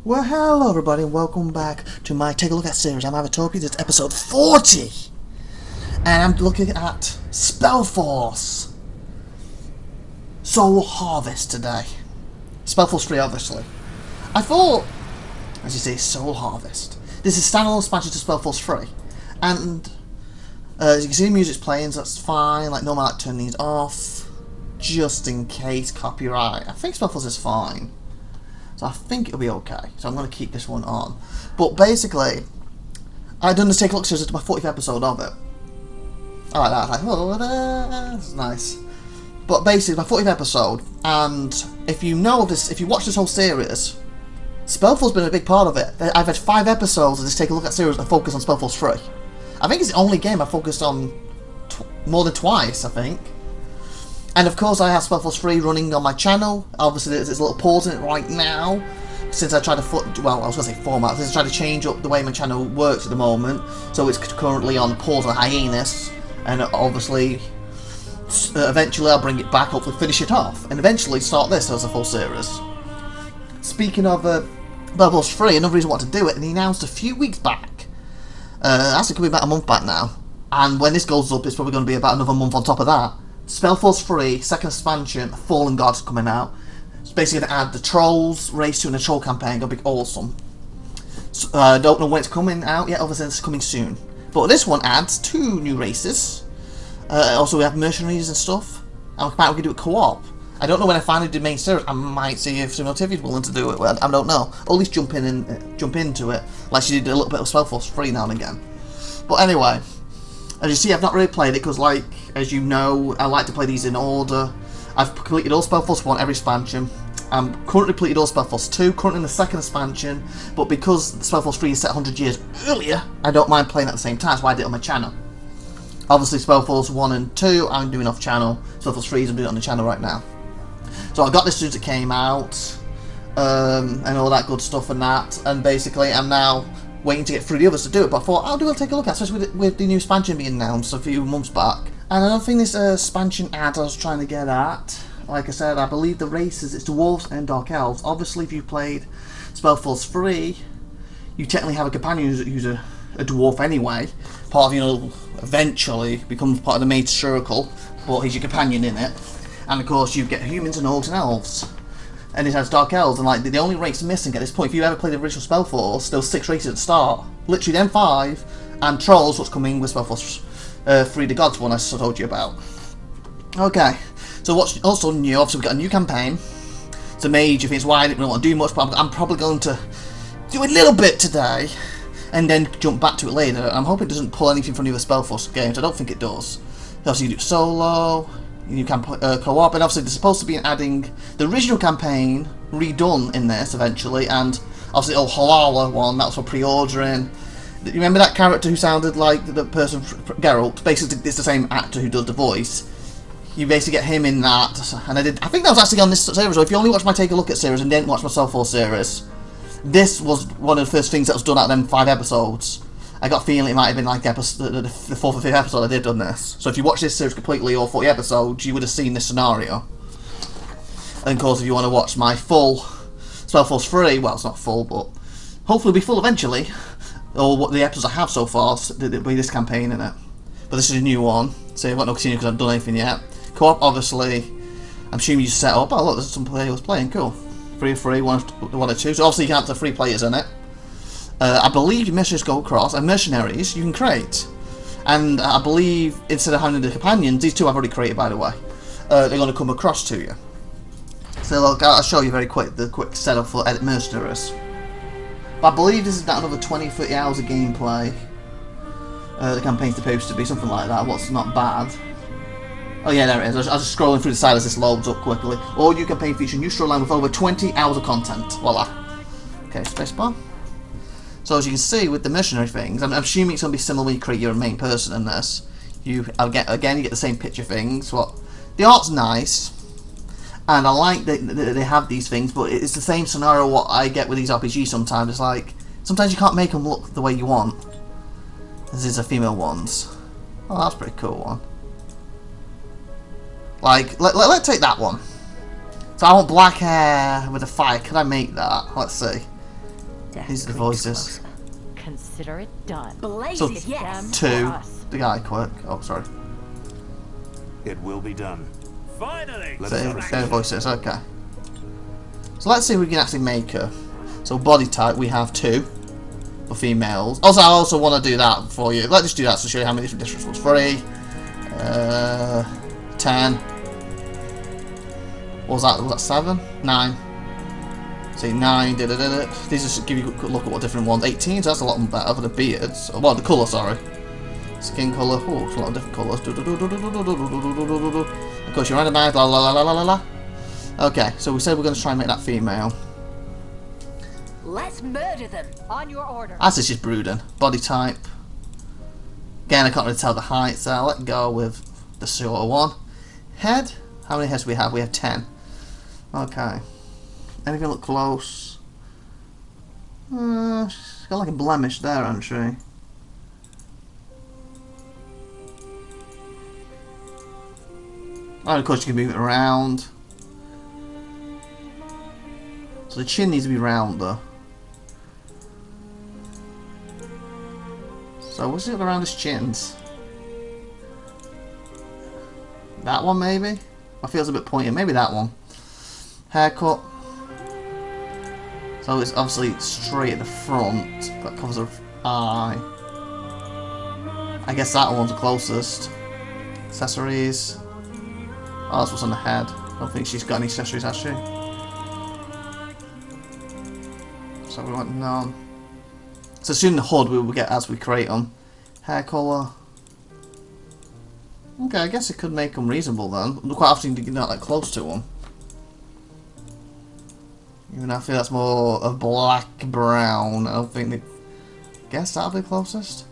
Well, hello everybody, and welcome back to my Take a Look At series. I'm IVATOPIA, it's episode 40! And I'm looking at SpellForce Soul Harvest today. SpellForce 3, obviously. I thought, as you say, Soul Harvest. This is standalone expansion to SpellForce 3. And, as you can see, the music's playing, so that's fine. Like, normally I like to turn these off, just in case copyright. I think SpellForce is fine. So I think it'll be okay. So I'm going to keep this one on. But basically, I've done this Take a Look series to my 40th episode of it. I like that. Like, oh, that's nice. But basically, my 40th episode, and if you know this, if you watch this whole series, SpellForce's been a big part of it. I've had 5 episodes of this Take a Look At series that focus on SpellForce 3. I think it's the only game I focused on more than twice, I think. And of course I have SpellForce 3 running on my channel. Obviously there's a little pause in it right now, since I tried to format, since I tried to change up the way my channel works at the moment. So it's currently on pause and hiatus, and obviously eventually I'll bring it back, hopefully finish it off, and eventually start this as a full series. Speaking of SpellForce 3, another reason I want to do it, and he announced a few weeks back, actually it could be about a month back now, and when this goes up it's probably going to be about another month on top of that. SpellForce 3, second expansion, Fallen Gods coming out. It's basically going to add the Trolls race to the Troll campaign. Going to be awesome. So, don't know when it's coming out yet, obviously it's coming soon. But this one adds 2 new races. Also we have mercenaries and stuff. And we can do it co-op. I don't know when I finally do main series. I might see if Simulativi's willing to do it. Well, I don't know. Or at least jump into it. Like she did a little bit of SpellForce 3 now and again. But anyway, as you see, I've not really played it because, like, as you know, I like to play these in order. I've completed all SpellForce 1, every expansion. I'm currently completed all SpellForce 2, currently in the second expansion, but because SpellForce 3 is set 100 years earlier, I don't mind playing at the same time, so I did it on my channel. Obviously, SpellForce 1 and 2, I'm doing off channel. SpellForce 3 I'm doing it on the channel right now. So I got this as soon as it came out, and all that good stuff and that, and basically I'm now waiting to get through the others to do it, but I thought I'll take a look at it, especially with the new expansion being announced a few months back. And I don't think this expansion ad I was trying to get at, like I said, I believe the races, it's Dwarves and Dark Elves. Obviously if you played SpellForce 3, you technically have a companion who's a Dwarf anyway. Part of, you know, eventually becomes part of the main circle, but he's your companion in it. And of course you get humans and orcs and elves. And it has Dark Elves, and like the only race missing at this point, if you ever played the original SpellForce, there was 6 races at the start. Literally then 5, and Trolls, what's coming with SpellForce 3 the Gods one I told you about. Okay, so what's also new, obviously we've got a new campaign. It's a major thing, it's why I didn't really want to do much, but I'm probably going to do a little bit today, and then jump back to it later. I'm hoping it doesn't pull anything from the other SpellForce games, I don't think it does. Obviously you do solo, you can co-op, and obviously they're supposed to be adding the original campaign redone in this eventually, and obviously the old Halala one, that was for pre-ordering. You remember that character who sounded like the person, Geralt? Basically it's the same actor who does the voice. You basically get him in that, and I think that was actually on this series, so if you only watch my Take a Look At series and didn't watch my SpellForce series, this was one of the first things that was done out of them 5 episodes. I got a feeling it might have been like the 4th or 5th episode I did on this. So if you watch this series completely, or 40 episodes, you would have seen this scenario. And of course, if you want to watch my full SpellForce 3, well, it's not full, but hopefully it'll be full eventually, or what the episodes I have so far, there'll be this campaign in it. But this is a new one, so I've got no continue because I haven't done anything yet. Co-op, obviously, I'm assuming you set up. Oh, look, there's some players playing, cool. 3 or 3, 1 or 2, so obviously you can have the 3 players in it. I believe your missions go across, and mercenaries you can create. And I believe instead of having the companions, these 2 I've already created by the way, they're going to come across to you. So look, I'll show you very quick the quick setup for edit mercenaries. But I believe this is another 20-30 hours of gameplay. The campaign's supposed to be something like that. What's not bad. Oh yeah, there it is. I was just scrolling through the side as this loads up quickly. All new campaign feature new storyline with over 20 hours of content. Voila. Okay, spacebar. So as you can see with the missionary things, I'm assuming it's going to be similar when you create your main person in this. Again, you get the same picture things. The art's nice, and I like that they have these things, but it's the same scenario what I get with these RPGs sometimes. It's like, sometimes you can't make them look the way you want. These are female ones. Oh, that's a pretty cool one. Like, let's take that one. So I want black hair with a fire. Can I make that? Let's see. These are the voices. Consider it done. So, Yes. 2. The guy quirk. Oh, sorry. It will be done. Finally! So, their voices. Okay. So let's see if we can actually make her. So body type, we have 2 for females. Also, I also want to do that for you. Let's just do that to show you how many different districts was. 3. 10. What was that? Was that 7? 9. See, 9. These just give you a look at what different ones. 18, so that's a lot better for the beards. Well, the colour, sorry. Skin colour. Oh, it's a lot of different colours. Of course, you're randomised. La la la la la la. Okay, so we said we're going to try and make that female. Let's murder them. On your order. As this is brooding. Body type. Again, I can't really tell the height, so I'll let go with the shorter one. Head. How many heads do we have? We have 10. Okay. Anything look close? She's got like a blemish there, hasn't she? Oh, of course you can move it around. So the chin needs to be rounder. So what's it around his chins? That one maybe? I feel it's a bit pointy. Maybe that one. Haircut. So it's obviously straight at the front. That covers her eye. I guess that one's the closest. Accessories. Oh, that's what's on the head. I don't think she's got any accessories, has she? So we want none. So soon the HUD we will get as we create them. Hair colour. Okay, I guess it could make them reasonable then. Quite often you get not that close to them. Even I feel that's more of black brown. I don't think they. Guess that'll be closest.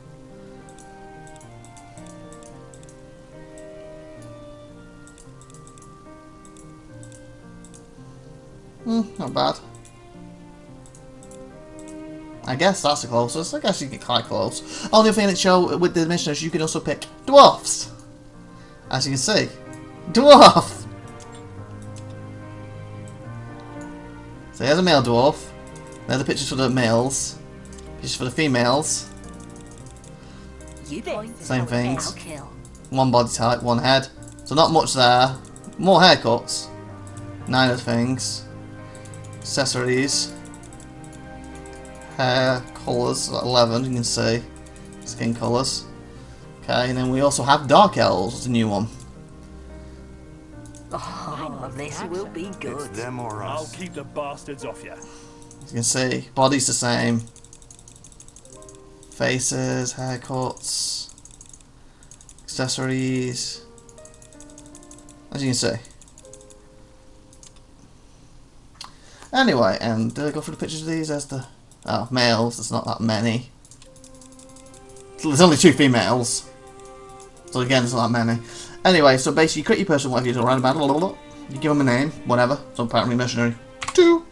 Not bad. I guess that's the closest. I guess you get quite close. Only thing that show with the missioners, you can also pick dwarfs. As you can see. Dwarf! So here's a male dwarf. There's the pictures for the males. Pictures for the females. Same things. One body type, one head. So not much there. More haircuts. 9 of things. Accessories. Hair colours, 11, you can see. Skin colours. Okay, and then we also have dark elves, it's a new one. Oh, this will be good. It's them or us. I'll keep the bastards off you. As you can see, body's the same. Faces, haircuts, accessories. As you can see. Anyway, and did I go through the pictures of these? There's the males. There's not that many. There's only 2 females. So again, there's not that many. Anyway, so basically, you create your person, whatever you do, around about, you give them a name, whatever. So apparently, mercenary 2,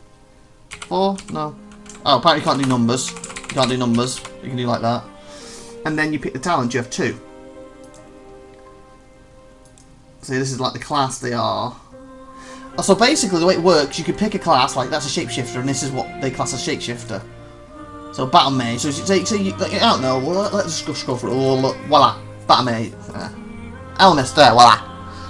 4, no. Oh, apparently, you can't do numbers. You can't do numbers. You can do like that. And then you pick the talent. You have 2. See, this is like the class they are. So basically, the way it works, you could pick a class, like that's a shapeshifter, and this is what they class as shapeshifter. So battle mage. So you I don't know. Well, let's just go through it. Oh, look, voila, battle mage. Elmist there, voila.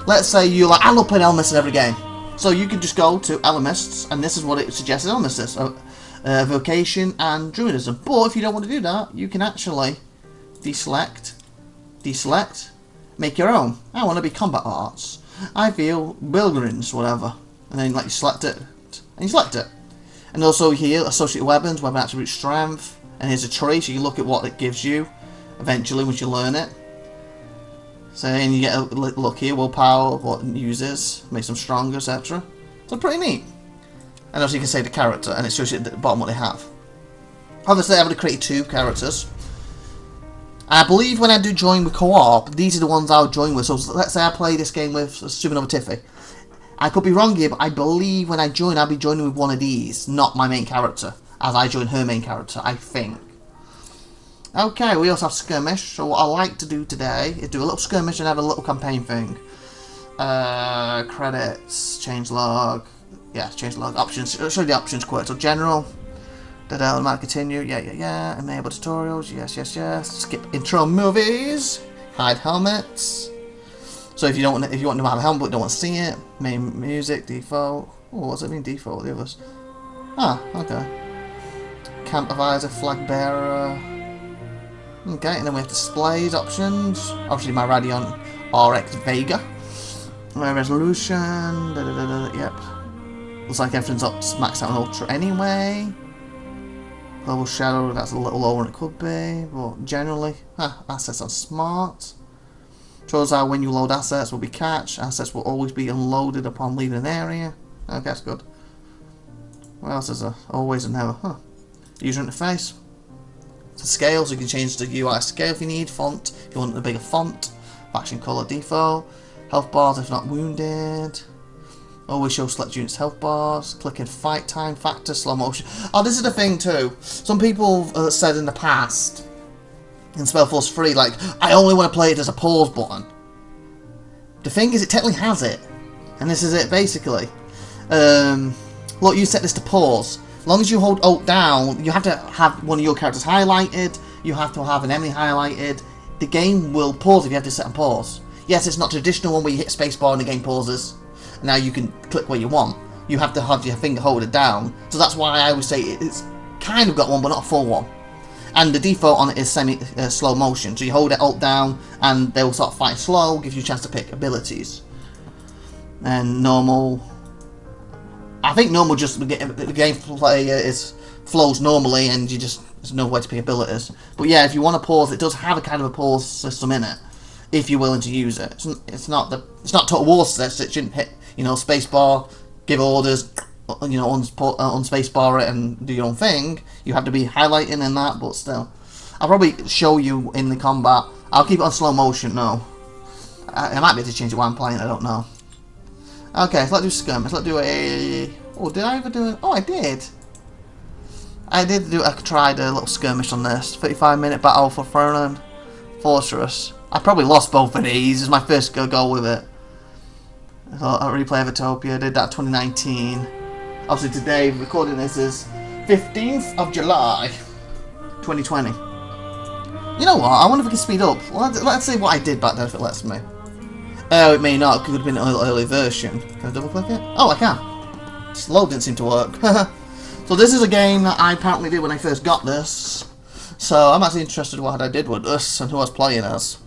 Let's say you like, I love playing Elmist in every game. So you could just go to Elmists, and this is what it suggests Elmist is. Vocation and Druidism. But if you don't want to do that, you can actually deselect, make your own. I want to be combat arts. I feel Bilgrins, whatever. And then like you select it, and you select it. And also here, associated weapons, weapon attribute strength. And here's a tree, so you look at what it gives you eventually once you learn it. So, and you get a look here, willpower, what it uses, makes them stronger, etc. So pretty neat. And also you can say the character, and it shows you at the bottom what they have. Obviously I've already created 2 characters. I believe when I do join with co-op, these are the ones I'll join with. So let's say I play this game with Supernova Tiffy. I could be wrong here, but I believe when I join, I'll be joining with one of these, not my main character, as I join her main character, I think. Okay, we also have skirmish. So what I like to do today is do a little skirmish and have a little campaign thing. Credits, change log. Yeah, change log. Options. I'll show you the options quick. So general, Automatic continue, yeah. Enable tutorials, yes. Skip intro movies. Hide helmets. So if you want to have a helmet but don't want to see it, main music, default. Oh, what does it mean default? The others. Ah, okay. Camp advisor, flag bearer. Okay, and then we have displays options. Obviously my Radeon RX Vega. Resolution. Yep. Looks like everything's up maxed out on ultra anyway. Global shadow, that's a little lower than it could be, but generally, assets are smart. Shows how when you load assets will be cached. Assets will always be unloaded upon leaving an area. Okay, that's good. What else is there? Always and never. User interface. To scale, so you can change the UI scale if you need. Font, if you want a bigger font. Faction color default. Health bars if not wounded. Always show select units health bars. Click in fight time factor, slow motion. Oh, this is the thing too. Some people said in the past in SpellForce 3, like, I only want to play it as a pause button. The thing is, it technically has it, and this is it basically. Look, you set this to pause. As long as you hold Alt down, you have to have one of your characters highlighted. You have to have an enemy highlighted. The game will pause if you have to set on pause. Yes, it's not traditional one where you hit spacebar and the game pauses. Now you can click where you want. You have to have your finger hold it down. So that's why I always say it's kind of got one, but not a full one. And the default on it is slow motion. So you hold it Alt down, and they will start fighting slow. Gives you a chance to pick abilities. And normal. I think normal just the gameplay flows normally, and there's no way to pick abilities. But yeah, if you want to pause, it does have a kind of a pause system in it. If you're willing to use it, it's not Total War sets. It shouldn't hit spacebar, give orders, unspacebar it and do your own thing. You have to be highlighting in that, but still, I'll probably show you in the combat. I'll keep it on slow motion. No, I might be able to change it while I'm playing. I don't know. Okay, so let's do skirmish. Let's do a. Oh, did I ever do it? Oh, I did. I tried a little skirmish on this. 35-minute battle for Throne and Fortress. I probably lost both of these. This is my first go with it. So I replay IVATOPIA. I did that 2019. Obviously today, recording this is 15th of July, 2020. You know what? I wonder if we can speed up. Let's see what I did back then if it lets me. Oh, it may not. It could have been an early version. Can I double click it? Oh, I can. Slow didn't seem to work. So this is a game that I apparently did when I first got this. So I'm actually interested in what I did with this and who I was playing as.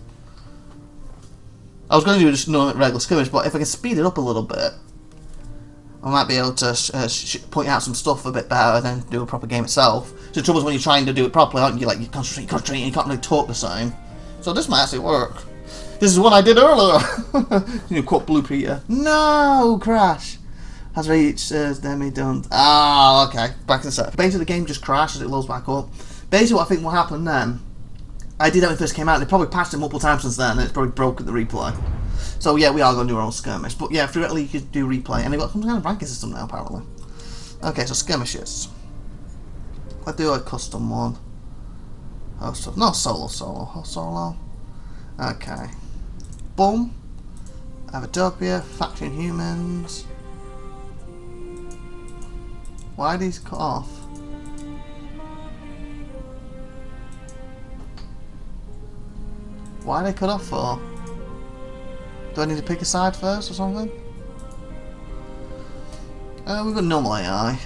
I was going to do just regular skirmish, but if I can speed it up a little bit, I might be able to point out some stuff a bit better than do a proper game itself. So the trouble is when you're trying to do it properly, aren't you? Like, you concentrate, and you can't really talk the same. So this might actually work. This is what I did earlier. Quote Blue Peter. No, crash. Has reached demi done. Ah, okay. Back in a sec. Basically, the game just crashed as it loads back up. Basically, what I think will happen then. I did that when it first came out. They probably patched it multiple times since then, and it's probably broken the replay. So yeah, we are going to do our own skirmish. But yeah, theoretically you could do replay, and they've got some kind of ranking system now, apparently. Okay, so skirmishes. Let's do a custom one. No, solo. Okay. Boom. IVATOPIA, faction humans. Why are these cut off? Why are they cut off for? Do I need to pick a side first or something? We've got normal AI.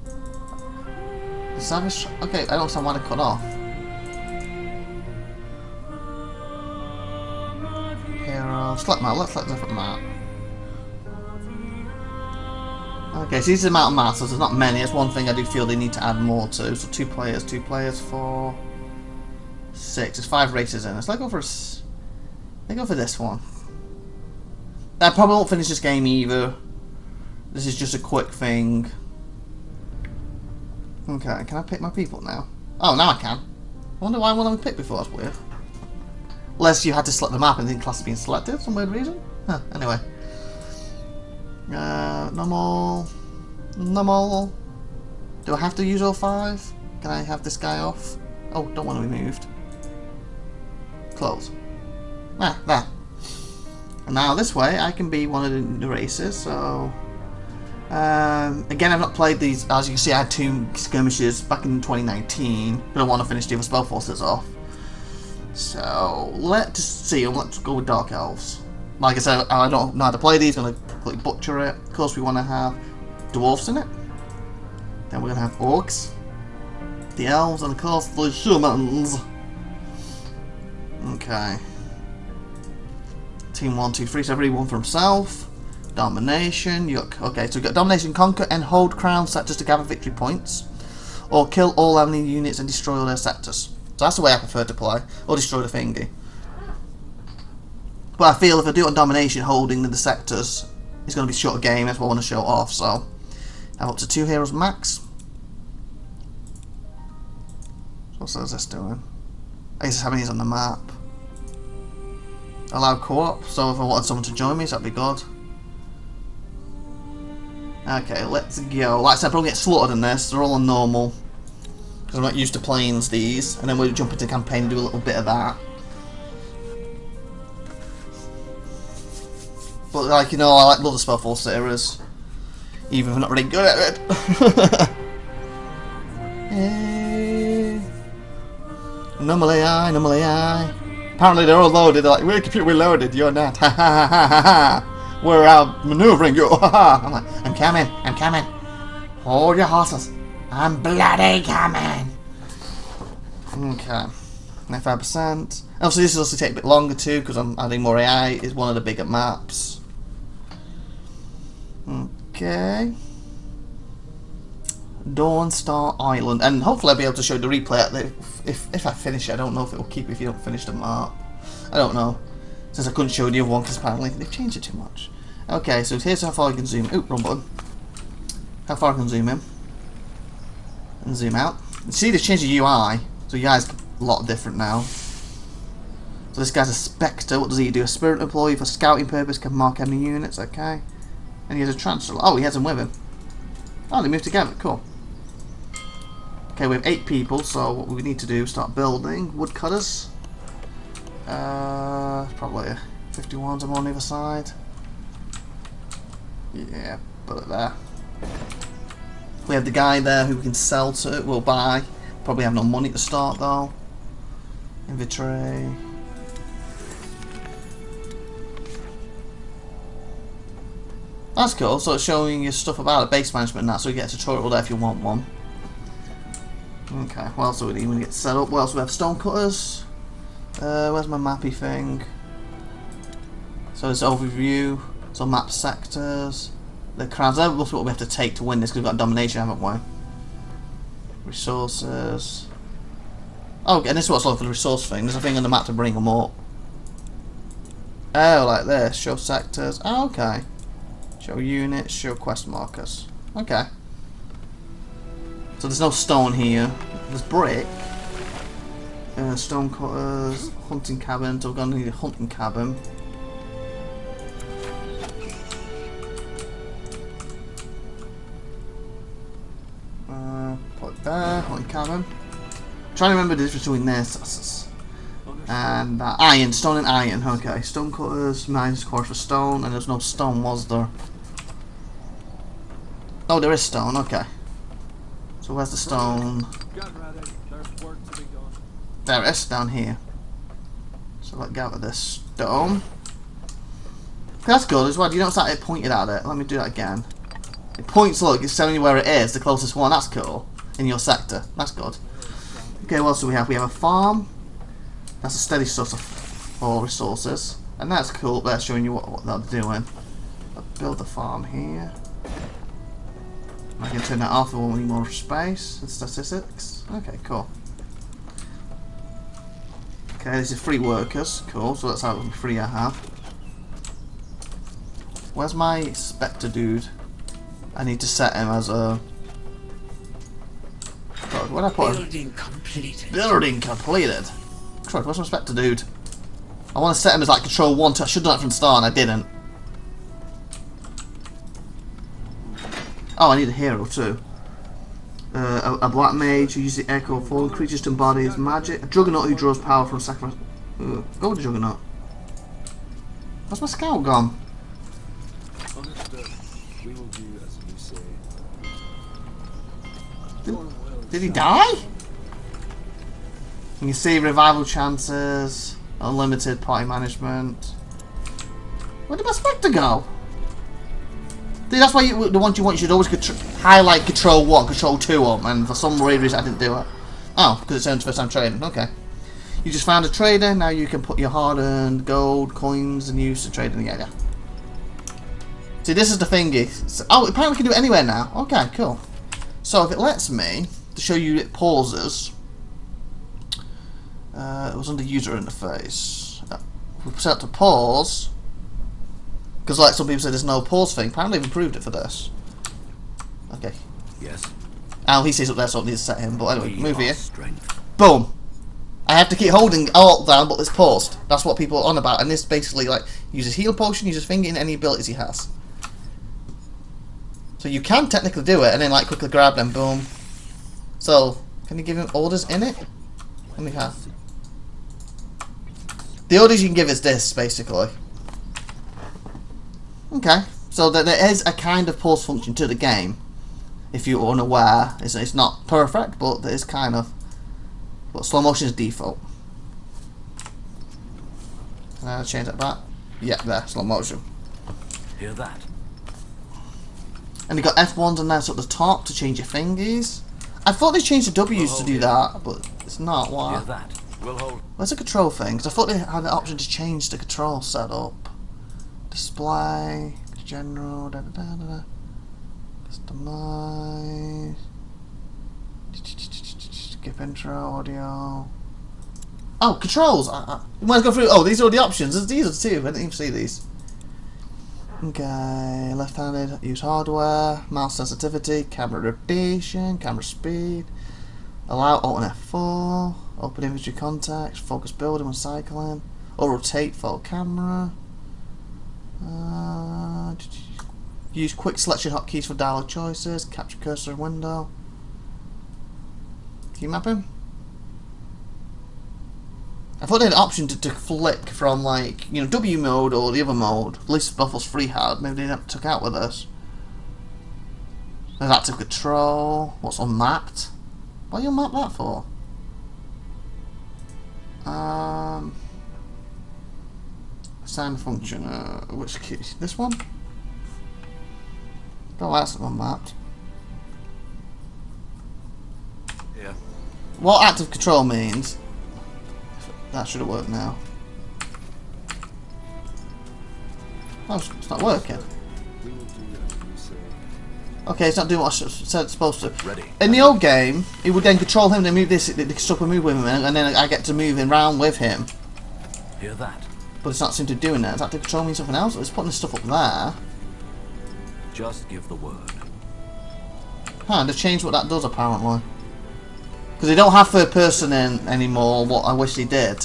The savage. Okay, I don't understand why they cut off. Hero. Select map. Let's select a different map. Okay, so this is the amount of maps, so there's not many. That's one thing I do feel they need to add more to. So 2 players, 4, 6. There's 5 races in this. Let's go for this one. I probably won't finish this game either. This is just a quick thing. Okay, can I pick my people now? Oh, now I can. I wonder why I wasn't picked before. That's weird. Unless you had to select the map and it didn't class as being selected, some weird reason. Huh, anyway. Normal. Do I have to use all 5? Can I have this guy off? Oh, don't want to be moved. Close. Ah, there. And now this way I can be one of the races, so Again, I've not played these. As you can see, I had 2 skirmishes back in 2019, but I want to finish the other SpellForces off. So let's see. Let's go with Dark Elves. Like I said, I don't know how to play these. I'm going to completely butcher it. Of course, we want to have dwarves in it. Then we're going to have orcs, the elves, and of course the humans. Okay. Team 1, 2, 3. So everyone for himself. Domination. Okay, so we've got Domination, conquer and hold crown sectors to gather victory points, or kill all enemy units and destroy all their sectors. So that's the way I prefer to play, or destroy the thingy. But I feel if I do it on Domination, holding the sectors, it's going to be a short game. That's what I want to show off. So I have up to 2 heroes max. So what's this doing? I guess how many is on the map. Allow co-op. So if I wanted someone to join me, that'd be good. Okay, let's go. Like I said, I'll probably get slaughtered in this. They're all on normal, because I'm not used to playing these. And then we'll jump into campaign and do a little bit of that. But like, you know, I love the SpellForce series, even if I'm not really good at it. Hey. Normally I. Apparently they're all loaded. They're like, we're computer reloaded. You're not. Ha ha ha ha ha. We're out maneuvering you. Ha ha. I'm like, I'm coming. Hold your horses. I'm bloody coming. Okay. 95%. Obviously this will also take a bit longer too, because I'm adding more AI. It's one of the bigger maps. Okay. Dawn Star Island, and hopefully I'll be able to show the replay if I finish it. I don't know if it will keep if you don't finish the map. I don't know, since I couldn't show the other one because apparently they've changed it too much. Okay, so here's how far I can zoom. Oop, wrong button. How far I can zoom in and zoom out. You see, they've changed the UI, so the UI's a lot different now. So this guy's a Spectre. What does he do? A spirit employee for scouting purpose, can mark enemy units. Okay, and he has a transfer. Oh, he has them with him. Oh, they moved together. Cool. Okay, we have 8 people, so what we need to do is start building. Woodcutters. Probably 51s on the other side. Yeah, put it there. We have the guy there who we can sell to, we'll buy. Probably have no money to start though. Inventory. That's cool, so it's showing you stuff about it, base management and that, so you get a tutorial there if you want one. Okay, what else do we need when we get set up? What else do we have? Stonecutters. Where's my mappy thing? So it's overview, so map sectors, the crowds. That's what we have to take to win this, because we've got domination, haven't we? Resources. Oh, and this is what's like for the resource thing. There's a thing on the map to bring them up. Oh, like this. Show sectors. Oh, okay. Show units, show quest markers. Okay. So there's no stone here. There's brick. Stone cutters, hunting cabin. So we're going to need a hunting cabin. Put it there, hunting cabin. Trying to remember the difference between this and iron, stone and iron. Okay, stone cutters, minus quartz for stone, and there's no stone, was there? Oh, there is stone. Okay. So where's the stone? There it is, down here. So let's gather this stone. That's good as well. You notice that it pointed at it. Let me do that again. It points, look, it's telling you where it is, the closest one. That's cool. In your sector. That's good. Okay, what else do we have? We have a farm. That's a steady source of all resources. And that's cool. They're showing you what they're doing. I'll build the farm here. I can turn that off if we need more space and statistics. Okay, cool. Okay, this is free workers. Cool, so that's how free I have. Where's my Spectre dude? I need to set him as a... God, where did I put him? Building completed. Building completed. Christ, where's my Spectre dude? I want to set him as like control 1. I should have done it from the start and I didn't. Oh, I need a hero too. A black mage who uses the echo of fallen creatures to embody his magic. A juggernaut who draws power from sacrifice. Go with the juggernaut. Where's my scout gone? Did he die? You can see revival chances, unlimited party management. Where did my Spectre go? See, that's why the ones you want, you should always highlight Control 1, Control 2 up, and for some weird reason I didn't do it. Oh, because it's only first time trading. Okay. You just found a trader, now you can put your hard-earned gold, coins, and use to trade in the area. See, this is the thingy. So, oh, apparently we can do it anywhere now. Okay, cool. So if it lets me, to show you it pauses, it was under user interface. If we set it to pause, because like some people say there's no pause thing, apparently they've improved it for this. Okay. Yes. Oh, he sees up there, so I need to set him. But anyway, move here. Boom. I have to keep holding Alt down, but it's paused. That's what people are on about. And this basically like uses heal potion, uses finger in any abilities he has. So you can technically do it, and then like quickly grab them. Boom. So can you give him orders in it? Let me have. The orders you can give is this basically. Okay. So there is a kind of pause function to the game. If you're unaware, it's not perfect, but there is kind of. But slow motion is default. Can I change that back? Yeah, there, slow motion. Hear that? And you got F1s and that's at the top to change your fingies. I thought they changed the W's to do that, but it's not. Why? Hear that? We'll hold. Where's the control thing? Because I thought they had the option to change the control setup. Display, general, da da da da da. Customize. Skip intro, audio. Oh, controls! You might go through. Oh, these are the options. These are the two. I didn't even see these. Okay, left-handed, use hardware, mouse sensitivity, camera rotation, camera speed, allow Alt and F4, open imagery context, focus building when cycling, or rotate full camera. Use quick selection hotkeys for dialogue choices, capture cursor in window. Can you map him? I thought they had an option to flick from like, you know, W mode or the other mode. At least SpellForce 3 had. Maybe they took out with us. There's active control. What's unmapped? What do you map that for? Assign function. Which key? This one? Oh, that's unmapped. Yeah. What active control means? That should have worked now. Oh, it's not working. Okay, it's not doing what I said it's supposed to. Ready. In the old game, it would then control him, then move this, they could stop and move with him, and then I get to move around with him. Hear that? But it's not seem to be doing that. Does active control mean something else? It's putting this stuff up there. Just give the word. Huh, they've changed what that does apparently. Because they don't have third person in anymore, what I wish they did.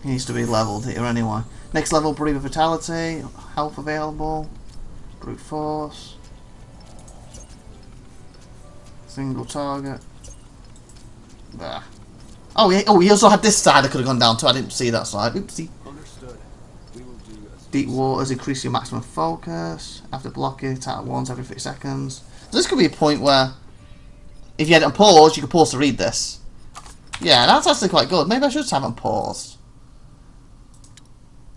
He needs to be leveled here anyway. Next level, Breathe of Vitality, health available, brute force, single target. There. Oh, he also had this side I could have gone down to, I didn't see that side. Oopsie. Understood. We will do as Deep waters increase your maximum focus. After blocking, attack once every 50 seconds. So this could be a point where if you had it on pause, you could pause to read this. Yeah, that's actually quite good. Maybe I should have it on pause.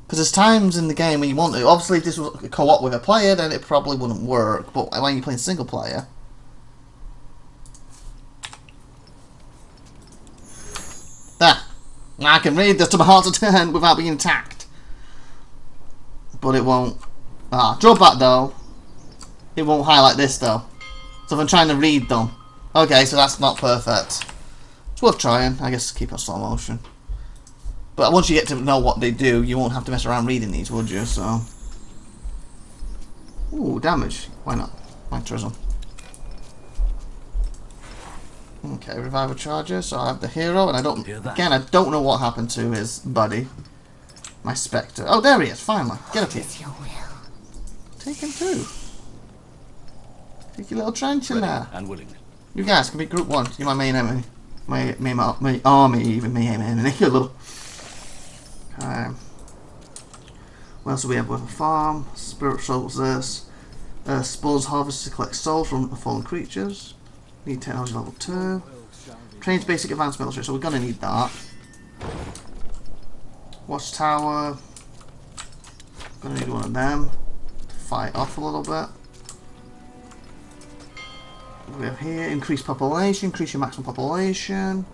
Because there's times in the game when you want to. Obviously, if this was a co-op with a player, then it probably wouldn't work. But when you're playing single player... There. I can read this to my heart's content without being attacked. But it won't... draw back though. It won't highlight this though. So if I'm trying to read them... Okay, so that's not perfect. It's worth trying. I guess keep it slow motion. But once you get to know what they do, you won't have to mess around reading these, would you? So, ooh, damage. Why not? Magnetism. Okay, revival charger. So I have the hero, and I don't. Again, I don't know what happened to his buddy, my Spectre. Oh, there he is. Finally, get up here. Take him too. Take your little trench in there. and willing. You guys can be group 1. You're my main enemy. My army, even me enemy. Your little. Okay. What else do we have with a farm? Spirit Souls this. Spores harvest to collect souls from fallen creatures. Need technology level 2. Trains basic advanced military, so we're gonna need that. Watchtower. Gonna need one of them to fight off a little bit. What do we have here? Increase population, increase your maximum population.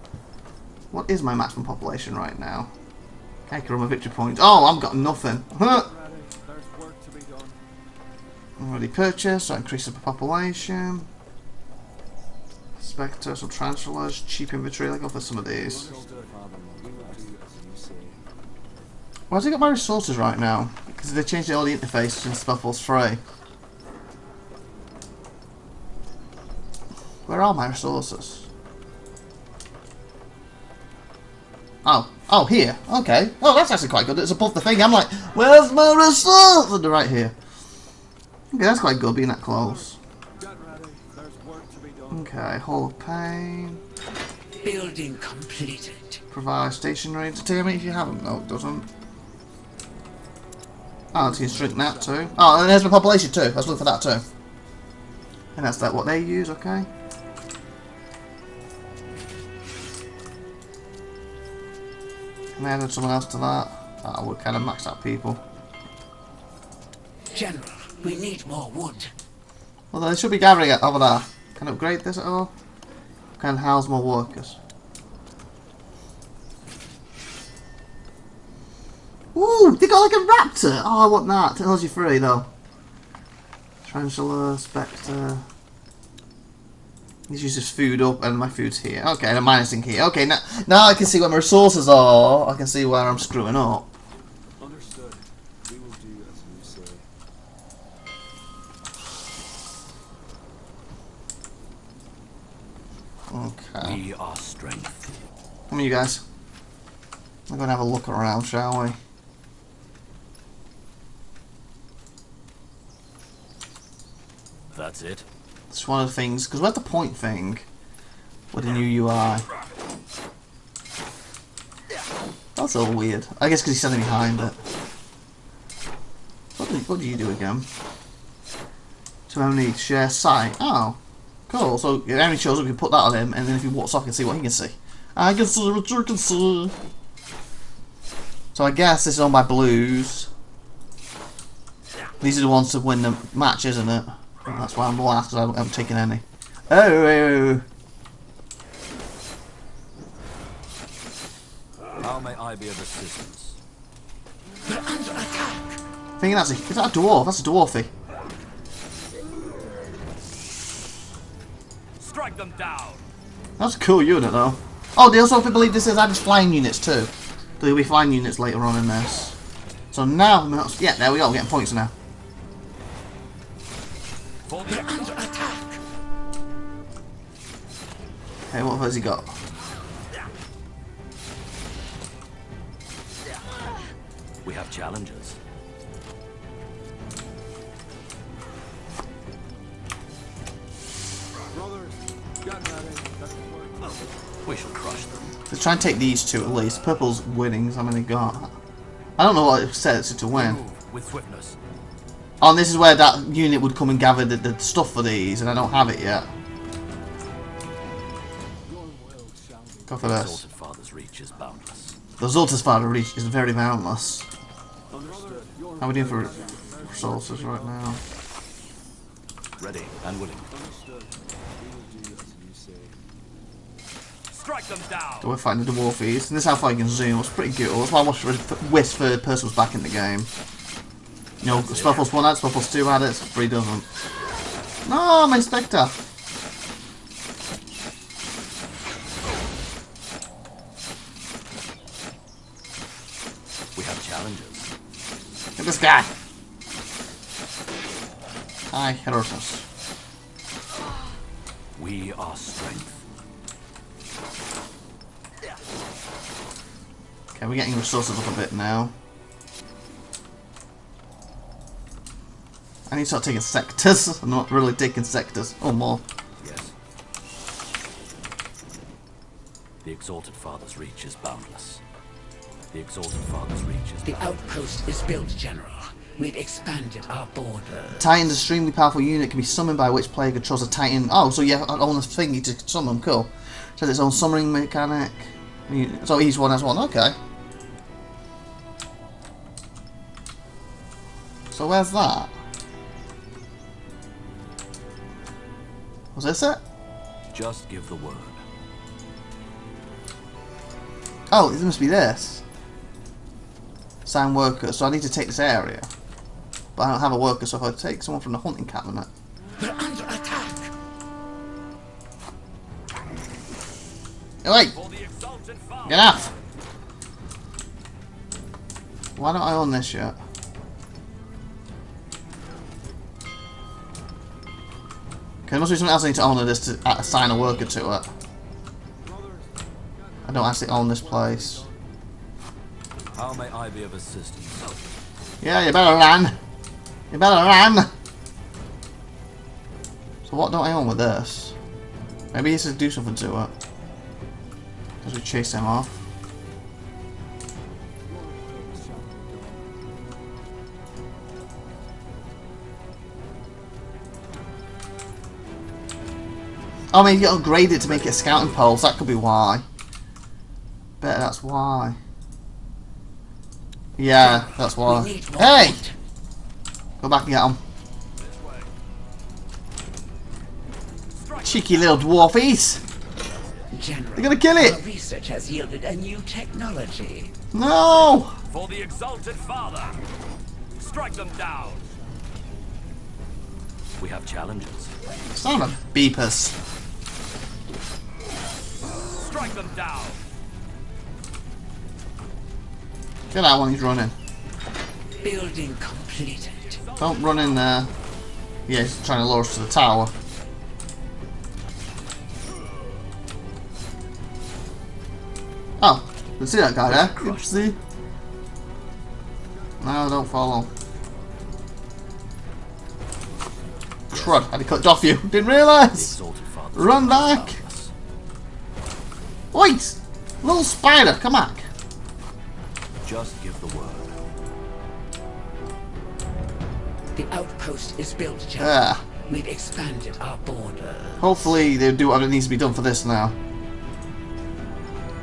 What is my maximum population right now? I can run my victory points. Oh, I've got nothing. Already purchased, so increase the population. Spectres or tarantulas, cheap inventory. Let's go for some of these. Why has it got my resources right now? Because they changed all the interface in SpellForce 3. Where are my resources? Oh, here. Okay. Oh, that's actually quite good. It's above the thing. I'm like, where's my resources? They're right here. Okay, that's quite good being that close. Okay, Hall of Pain. Building completed. Provide stationary entertainment if you haven't. No, it doesn't. Oh, it's going to shrink that too. Oh, and there's my population too. Let's look for that too. And that's like what they use, okay? Can I add someone else to that? Oh, we're kind of maxed out people. General, we need more wood. Well, they should be gathering it over there. Can I upgrade this at all? Can house more workers. Ooh, they got like a raptor! Oh, I want that. Technology 3 though. Tarantula, Spectre. This uses food up and my food's here. Okay, and a minusing here. Okay, now I can see where my resources are. I can see where I'm screwing up. Understood. We will do as you say. Okay. We are strength. Come on, you guys. We're going to have a look around, shall we? That's it. It's one of the things, because we have the point thing with the new UI. That's a little weird. I guess because he's standing behind it. What do you do again? So only share sight. Oh, cool. So if enemy shows up, you can put that on him, and then if he walks off, you can see what he can see. I can see what you can see. So I guess this is on my blues. These are the ones to win the match, isn't it? That's why I'm the last, because I haven't taken any. Oh! How may I be of assistance? We're under attack. Thinking is that a dwarf? That's a dwarfy. Strike them down. That's a cool unit though. Oh, they also believe this is added flying units too. There'll be flying units later on in this. So now, yeah, there we go, we're getting points now. We're under attack. Okay, what has he got? We have challenges. We shall crush them. Let's try and take these two at least. Purple's winnings, how many got? I don't know what it says to win. Move with swiftness. Oh, and this is where that unit would come and gather the stuff for these, and I don't have it yet. Go for The this. exalted Father's reach is boundless. The Zolta's Father reach is very boundless. How are we doing for resources right now? Ready and willing. Strike them down. So we're fighting the dwarfies, and this is how far you can zoom. It's pretty good. That's why I watched Wisp third person was back in the game. You know, SpellForce 1 had it, SpellForce 2 had it, 3 doesn't. No, my Spectre! We have challenges. Get this guy! Hi, Herotus. We are strength. Okay, we're getting resources up a bit now. I need to start taking sectors. I'm not really taking sectors. Or more. Yes. The exalted Father's reach is boundless. The exalted Father's reach is The boundless. outpost is built, General. we've expanded our borders. Titan's extremely powerful unit can be summoned by which player controls a Titan. Oh, so you own a thingy to summon. Cool. It has its own summoning mechanic. So each one has one. Okay. So where's that? Was this it? Just give the word. Oh, it must be this. Sign worker. So I need to take this area. But I don't have a worker, so if I take someone from the hunting cabinet. We're under attack. Hey, wait! For the exalted father. Get off! Why don't I own this yet? Okay, there must be something else I need to own this to assign a worker to it. I don't actually own this place. How may I be of assistance? Yeah, you better run! You better run! So what don't I own with this? Maybe he should do something to it. As we chase him off. Oh, maybe you upgrade it to make it a scouting post. That could be why. Bet that's why. Yeah, that's why. We need more Hey! wood. Go back and get him. Cheeky little dwarfies. General, They're gonna kill our it. research has yielded a new technology. No! For the exalted father. Strike them down. We have challenges. Son of a beepers. Strike them down. Get out when he's running. Building completed. Don't run in there. Yeah, he's trying to lure us to the tower. Oh, you can see that guy there. Oopsie. No, don't follow. Crud, had he clicked off you. Didn't The realise. exalted father. Run back. Wait! Little spider, come back. Just give the word. The outpost is built, General. Yeah. We've expanded our border. Hopefully they do whatever needs to be done for this now.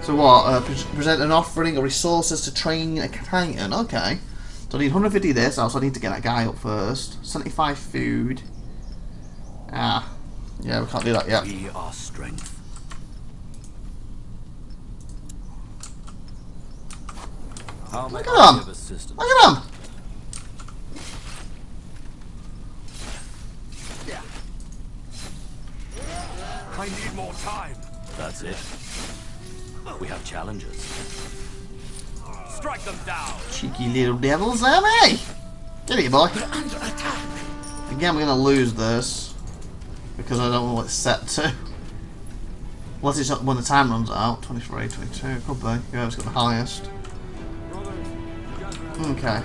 So what? Present an offering of resources to train a Titan. Okay. So I need 150 of this. Also, I need to get that guy up first. 75 food. Ah. Yeah, we can't do that yet. We are strength. How may Look at I him. be of assistance? Look at him! I need more time. That's it. We have challenges. Strike them down. Cheeky little devils, am I? Get it, boy. We're under attack. Again, we're going to lose this. Because I don't know what it's set to. Unless it's when the time runs out. 23, 22, could be. Yeah, it's got the highest. Okay.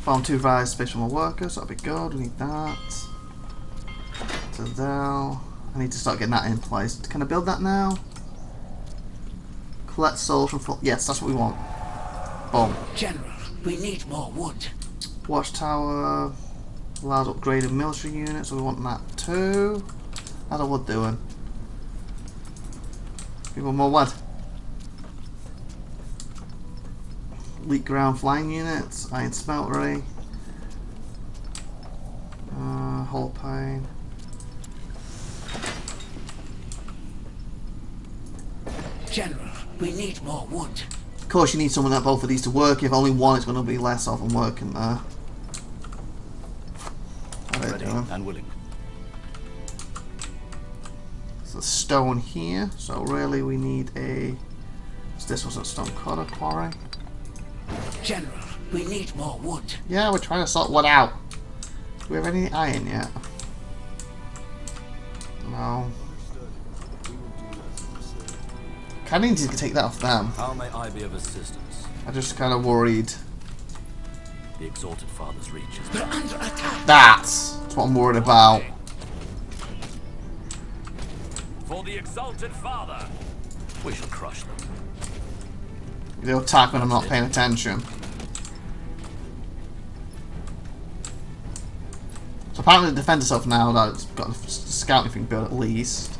Found 2 various space for my workers, that'll be good. We need that. So there. I need to start getting that in place. Can I build that now? Collect souls from full. Yes, that's what we want. Boom. General, we need more wood. Watchtower allows upgraded military units, so we want that too. How's the wood doing? We want more wood. Elite ground flying units, iron smeltery, hull pane. General, we need more wood. Of course, you need someone that both of these to work. If only one, it's going to be less of them working there. How are they Ready doing? and willing. There's a stone here, so really we need a. This was a stone cutter quarry. General, we need more wood. Yeah, we're trying to sort wood out. Do we have any iron yet? No. Kind of need to take that off them. How may I be of assistance? I'm just kind of worried. The exalted father's reach is We're under attack. That's what I'm worried about. For the exalted father. We shall crush them. They'll attack when I'm not paying attention. So apparently to defend itself now, that it's got a scouting thing built at least.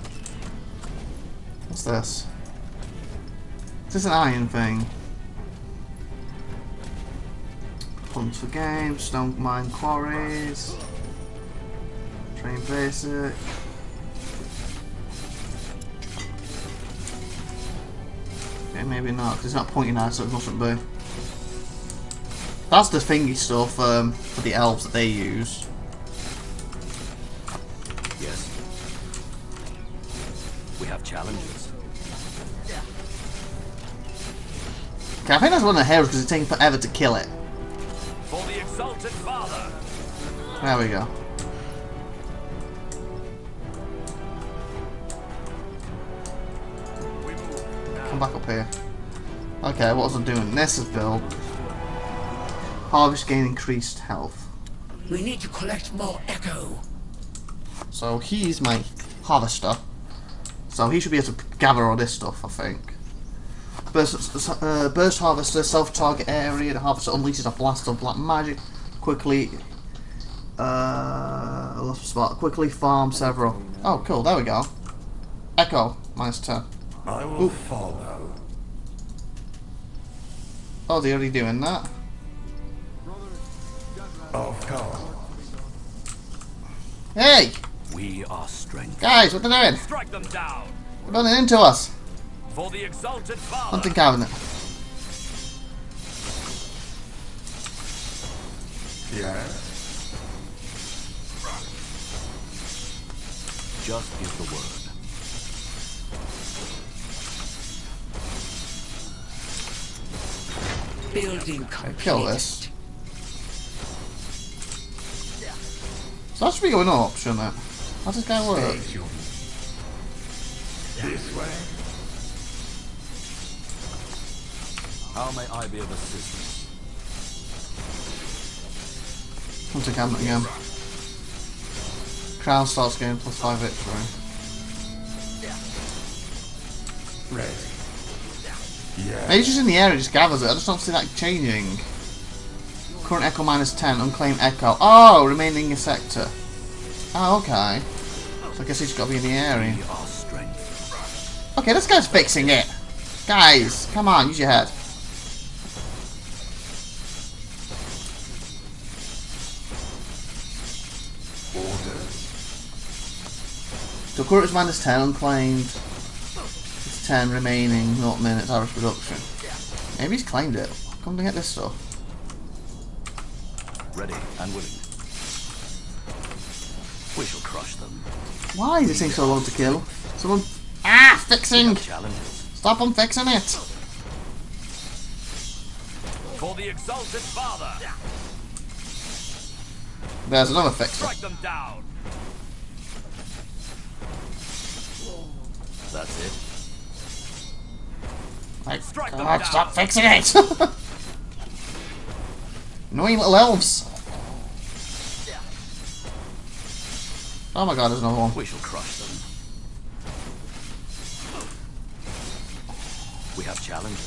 What's this? Is this an iron thing? Hunt for games, stone mine quarries, train basic. Okay, maybe not, because it's not pointing out, so it mustn't be. That's the thingy stuff for the elves that they use. Yes. We have challenges. Okay, I think that's one of the heroes because it's taking forever to kill it. For the exalted father. There we go. Come back up here. Okay, what was I doing? This is built. Harvest gain increased health. We need to collect more echo. So he's my harvester. So he should be able to gather all this stuff, I think. Burst harvester, self-target area. The harvester unleashes a blast of black magic. Quickly, I lost a spot. Quickly farm several. Oh, cool. There we go. Echo -10. I will follow. Oh, they're already doing that. Of course. Hey, We are strength. guys, what are they doing? Strike them down. They're running into us. For the exalted father. Hunting cabinet. Yes. Just give the word. Building completed. Kill this. So that should be going up, shouldn't it? How does this guy work? Station. This way. How may I be of assistance? Hunting cabinet again. Crown starts getting +5 victory. Ready. Yes. Maybe just in the area, just gathers it. I just don't see that changing. Current echo -10, unclaimed echo. Oh, remaining a sector. Oh, okay. So I guess he's got to be in the area. We are strength. Okay, this guy's fixing it. Guys, come on, use your head. Orders. So current is -10, unclaimed. It's 10 remaining, 0 minutes average production. Maybe he's claimed it. Come to get this stuff. Ready and willing. We shall crush them. Why is this thing so long to kill? Someone. Ah! Fixing! Challenges. Stop on fixing it! For the exalted father. There's another fixer. Strike them down. That's it. Like, Strike them God, down. stop fixing it! Annoying little elves! Oh my god, there's another one. We shall crush them. We have challenges.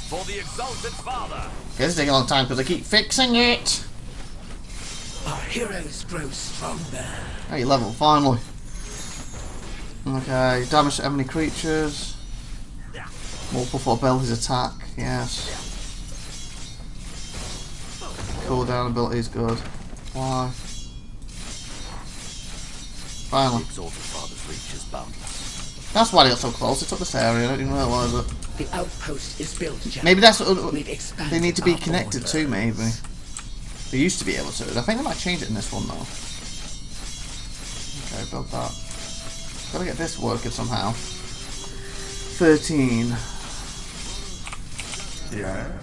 For the exalted father. Okay, this is taking a long time because I keep fixing it! Our heroes grow stronger. Hey, level, finally. Okay, damage to enemy creatures. Multiple for abilities attack, yes. Cooldown ability is good. Why? The Finally. exalted father's reach is boundless. That's why they got so close. They took this area. I don't even realise it. The outpost is built. General. Maybe that's what We've they expanded need to be our connected border. to. Maybe they used to be able to. I think they might change it in this one though. Okay, build that. Gotta get this working somehow. 13. Yes.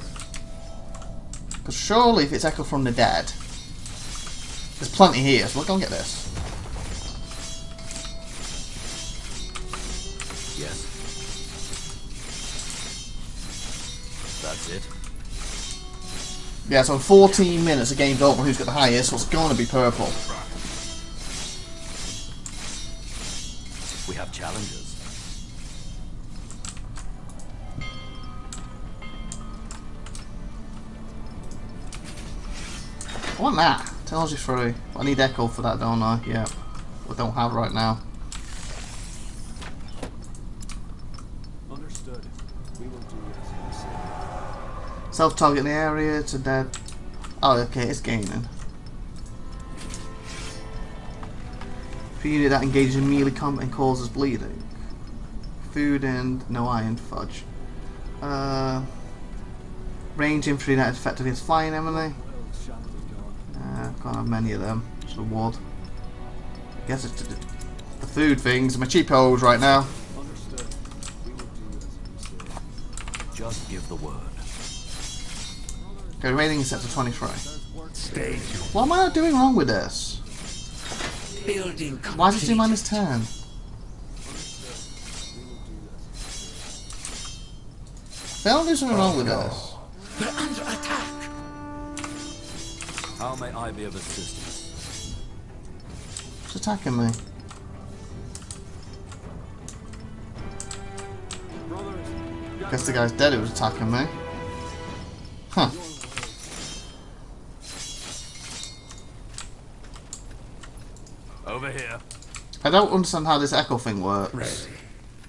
Because surely if it's Echo from the Dead, there's plenty here. So we'll go and get this. Yes. That's it. Yeah, so in 14 minutes the game's over. Who's got the highest? So it's going to be purple. We have challenges. I want that. Technology 3. I need Echo for that, don't I? Yeah. I don't have right now. Understood. We will do as you say. Self-target in the area to dead. Oh, okay, it's gaining. For unit that engages in melee combat and causes bleeding. Food and no iron fudge. Range infantry that is effective against flying enemy. Can't have many of them. Just a wood. I guess it's the food things. My cheapos right now. Understood. We will do as you say. Just give the word. Okay, rating is set to 23. Stage What am I doing wrong with this? Building complete. Why does it do minus 10? They don't do something wrong with this. We're under attack. How may I be of assistance? It's attacking me. Guess the guy's dead who was attacking me. Huh. Over here. I don't understand how this echo thing works. ready.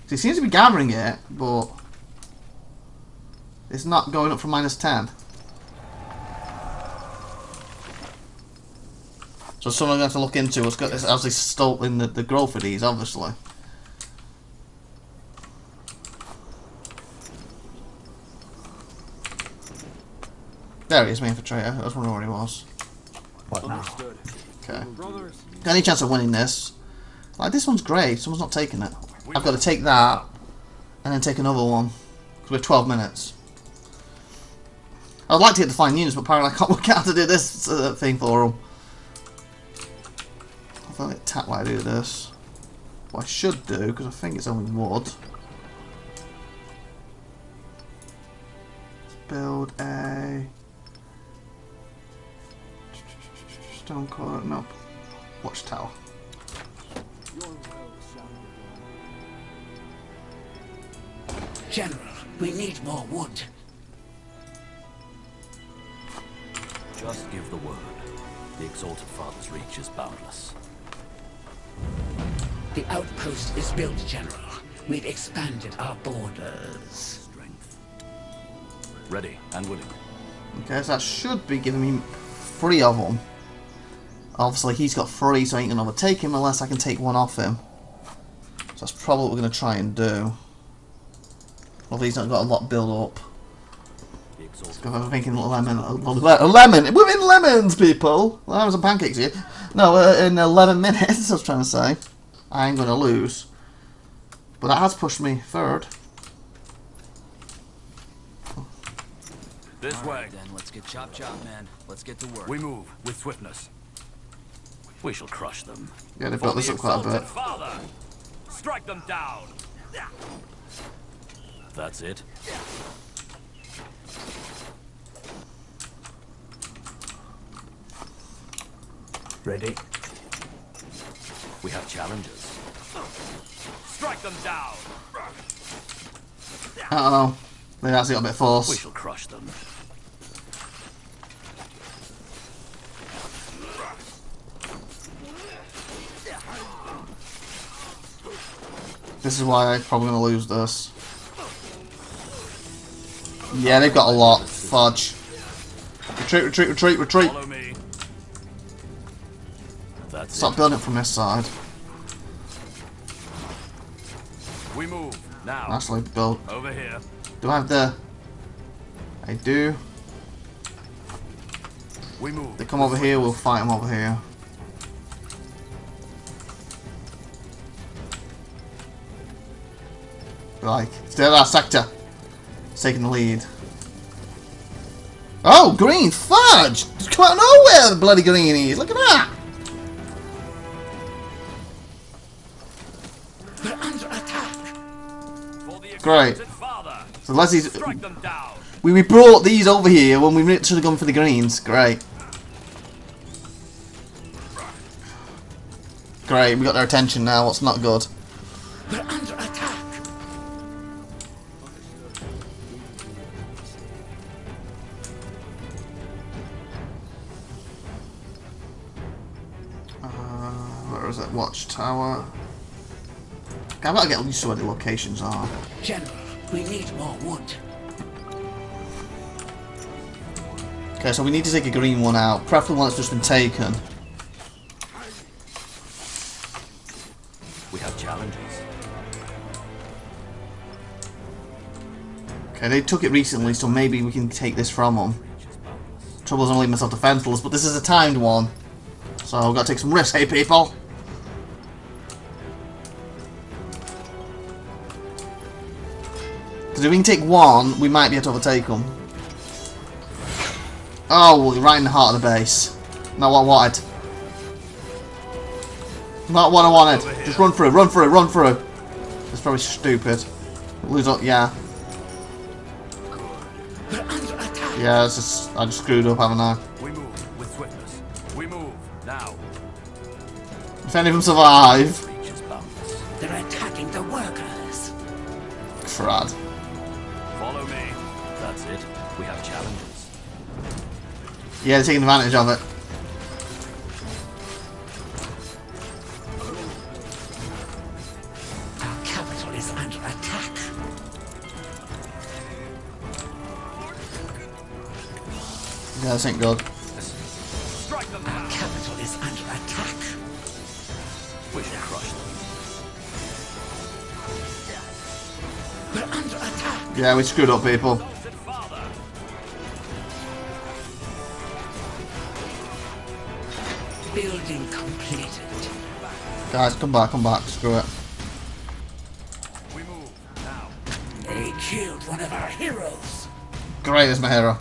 He seems to be gathering it, but it's not going up from minus 10. So someone going to look into what's got this as they stalling the growth of these, obviously. There he is, my infiltrator. I was wondering where he was. What now? Understood. Okay. Brothers, Got any chance of winning this? Like, this one's great. Someone's not taking it. I've got to take that and then take another one. Because we're 12 minutes. I'd like to get the fine units, but apparently I can't work out how to do this thing for them. I thought I'd tap while I do this. What I should do, because I think it's only wood. Build a stone core, nope. Watchtower. your will shall be done. General, we need more wood. Just give the word. The Exalted Father's reach is boundless. The outpost is built, General. We've expanded our borders. Strength. Ready and willing. Okay, so that should be giving me 3 of them. Obviously, he's got 3, so I ain't going to overtake him unless I can take one off him. So that's probably what we're going to try and do. Although he's not got a lot built up. The Exalted I'm thinking lemon. A lemon! We're in lemons, people! Lemons and pancakes here. No, in 11 minutes, I was trying to say. I ain't going to lose. But that has pushed me 3rd. This way. Then let's get chop, man. Let's get to work. We move with swiftness. We shall crush them. Yeah, they For built the this up quite a Exalted bit. Father. Strike them down. That's it. Ready? We have challenges. Strike them down. I don't know. Maybe that's got a bit of We force. shall crush them. This is why I'm probably going to lose this. Yeah, they've got a lot. Fudge. Retreat, retreat, retreat, retreat. Follow me. That's Stop it. building it from this side. We move now. Nicely built. Over here. Do I have the... I do. We move. They come over here, we'll fight them over here. Like, stay that sector. It's taking the lead. Oh, green! Fudge! Just come out of nowhere, the bloody greenies! Look at that! We're under attack. For the Great. Exalted Father. So Leslie's... Strike them down. We brought these over here when we should have gone for the greens. Great. Great, we got their attention now. What's not good? We're under attack. Where is it? Watchtower. Okay, I've got to get used to where the locations are. General, we need more wood. Okay, so we need to take a green one out. Preferably one that's just been taken. We have challenges. Okay, they took it recently, so maybe we can take this from them. Trouble is I'm leaving myself defenseless, but this is a timed one. So I've got to take some risks, hey people! Because if we can take one, we might be able to overtake them. Oh, right in the heart of the base. Not what I wanted. Not what I wanted. Just run through, run through, run through. It's probably stupid. Lose up, yeah. Yeah, it's just, I just screwed up, haven't I? We move with swiftness. We move now. If any of them survive. Reach is boundless. They're attacking the workers. Crud. Follow me. That's it. We have challenges. Yeah, they're taking advantage of it. Our capital is under attack. Yeah, this ain't good. Strike them Our now. capital is under attack. We should crush them. We're under attack. Yeah, we screwed up, people. Exalted Father. Building completed. Guys, come back, screw it. We move now. They killed one of our heroes. Great, there's my hero.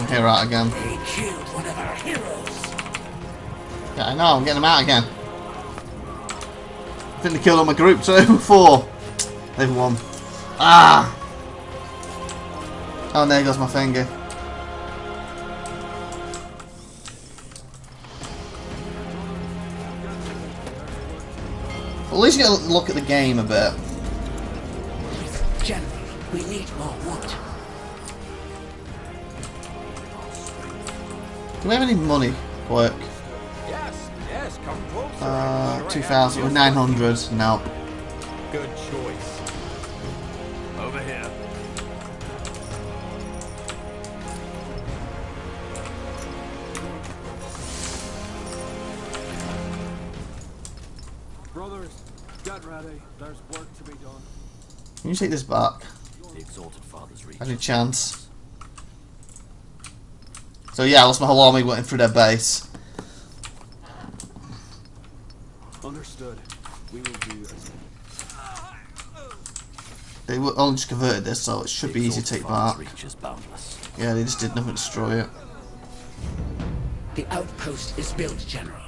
Hero out again. They killed one of our heroes. Yeah, I know, I'm getting them out again. I think they killed all my group too before. They've won. Ah! Oh, there goes my finger. At least you get a look at the game a bit. General, we need more wood. Do we have any money? Work. Yes, yes, come closer. 2,000 with 900. Nope. Good choice. Over here. Brothers, get ready. There's work to be done. Can you take this back? The Exalted Father's reach. Any chance? So yeah, I lost my whole army went through their base. Understood. We will do as They only just converted this, so it should be easy to take back. Reach is boundless. Yeah, they just did nothing to destroy it. The outpost is built, General.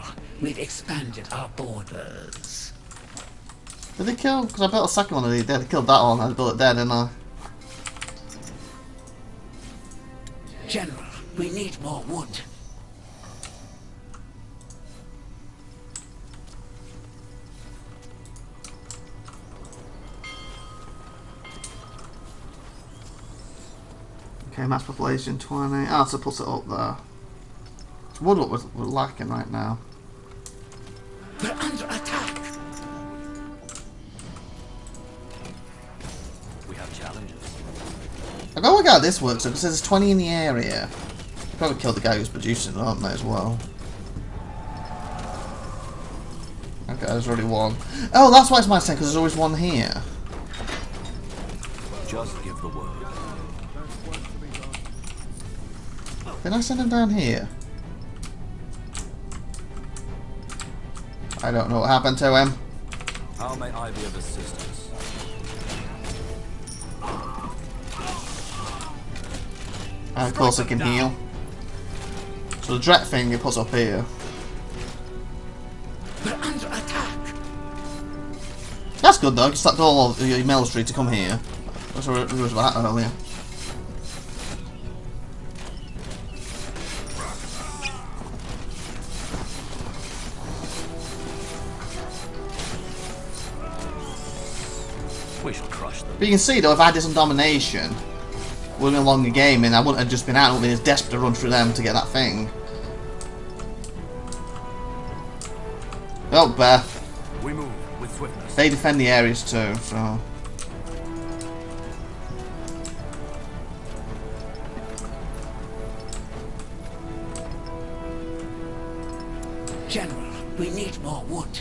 We've expanded our borders. Did they kill? Because I built a second one and they killed that one. I built it there, didn't I? General, we need more wood. Okay, max population 20. Ah, so puts it up there. It's wood what we're lacking right now. We're under attack. We have challenges. I've got to work out how this works, because there's 20 in the area. Probably killed the guy who's producing it, aren't they, as well? Okay, there's already one. Oh, that's why it's my turn, because there's always one here. Just give the word. Did I send him down here? I don't know what happened to him. How may I be of assistance? And of course I can heal. So the dread thing it puts up here. We're under attack. That's good though, you slapped all of your military to come here. That's what it was about earlier. We shall crush them. But you can see though, if I did some domination, it would have been a longer game, and I wouldn't have just been out. I would have been as desperate to run through them to get that thing. Oh, bear. We move with swiftness. They defend the areas too, so. General, we need more wood.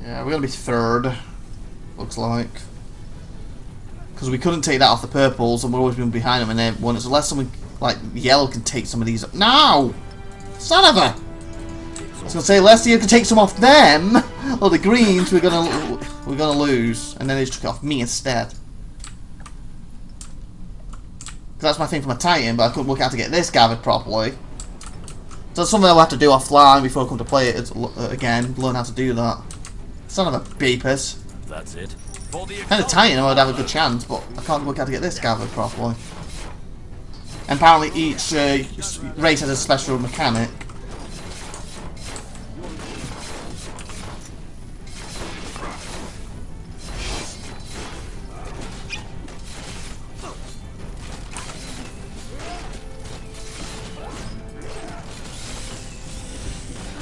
Yeah, we're gonna be third. Looks like. Because we couldn't take that off the purples, and we're always been behind them, and they've won it. So unless someone like yellow can take some of these. No, son of a! I was gonna say, unless you can take some off them, or the greens, we're gonna lose, and then they just took it off me instead. 'Cause that's my thing for my Titan, but I couldn't work out how to get this gathered properly. So that's something I'll have to do offline before I come to play it again. Learn how to do that. Son of a beepers. That's it. For the And a Titan, I would have a good chance, but I can't work out how to get this gathered properly. And apparently each race has a special mechanic.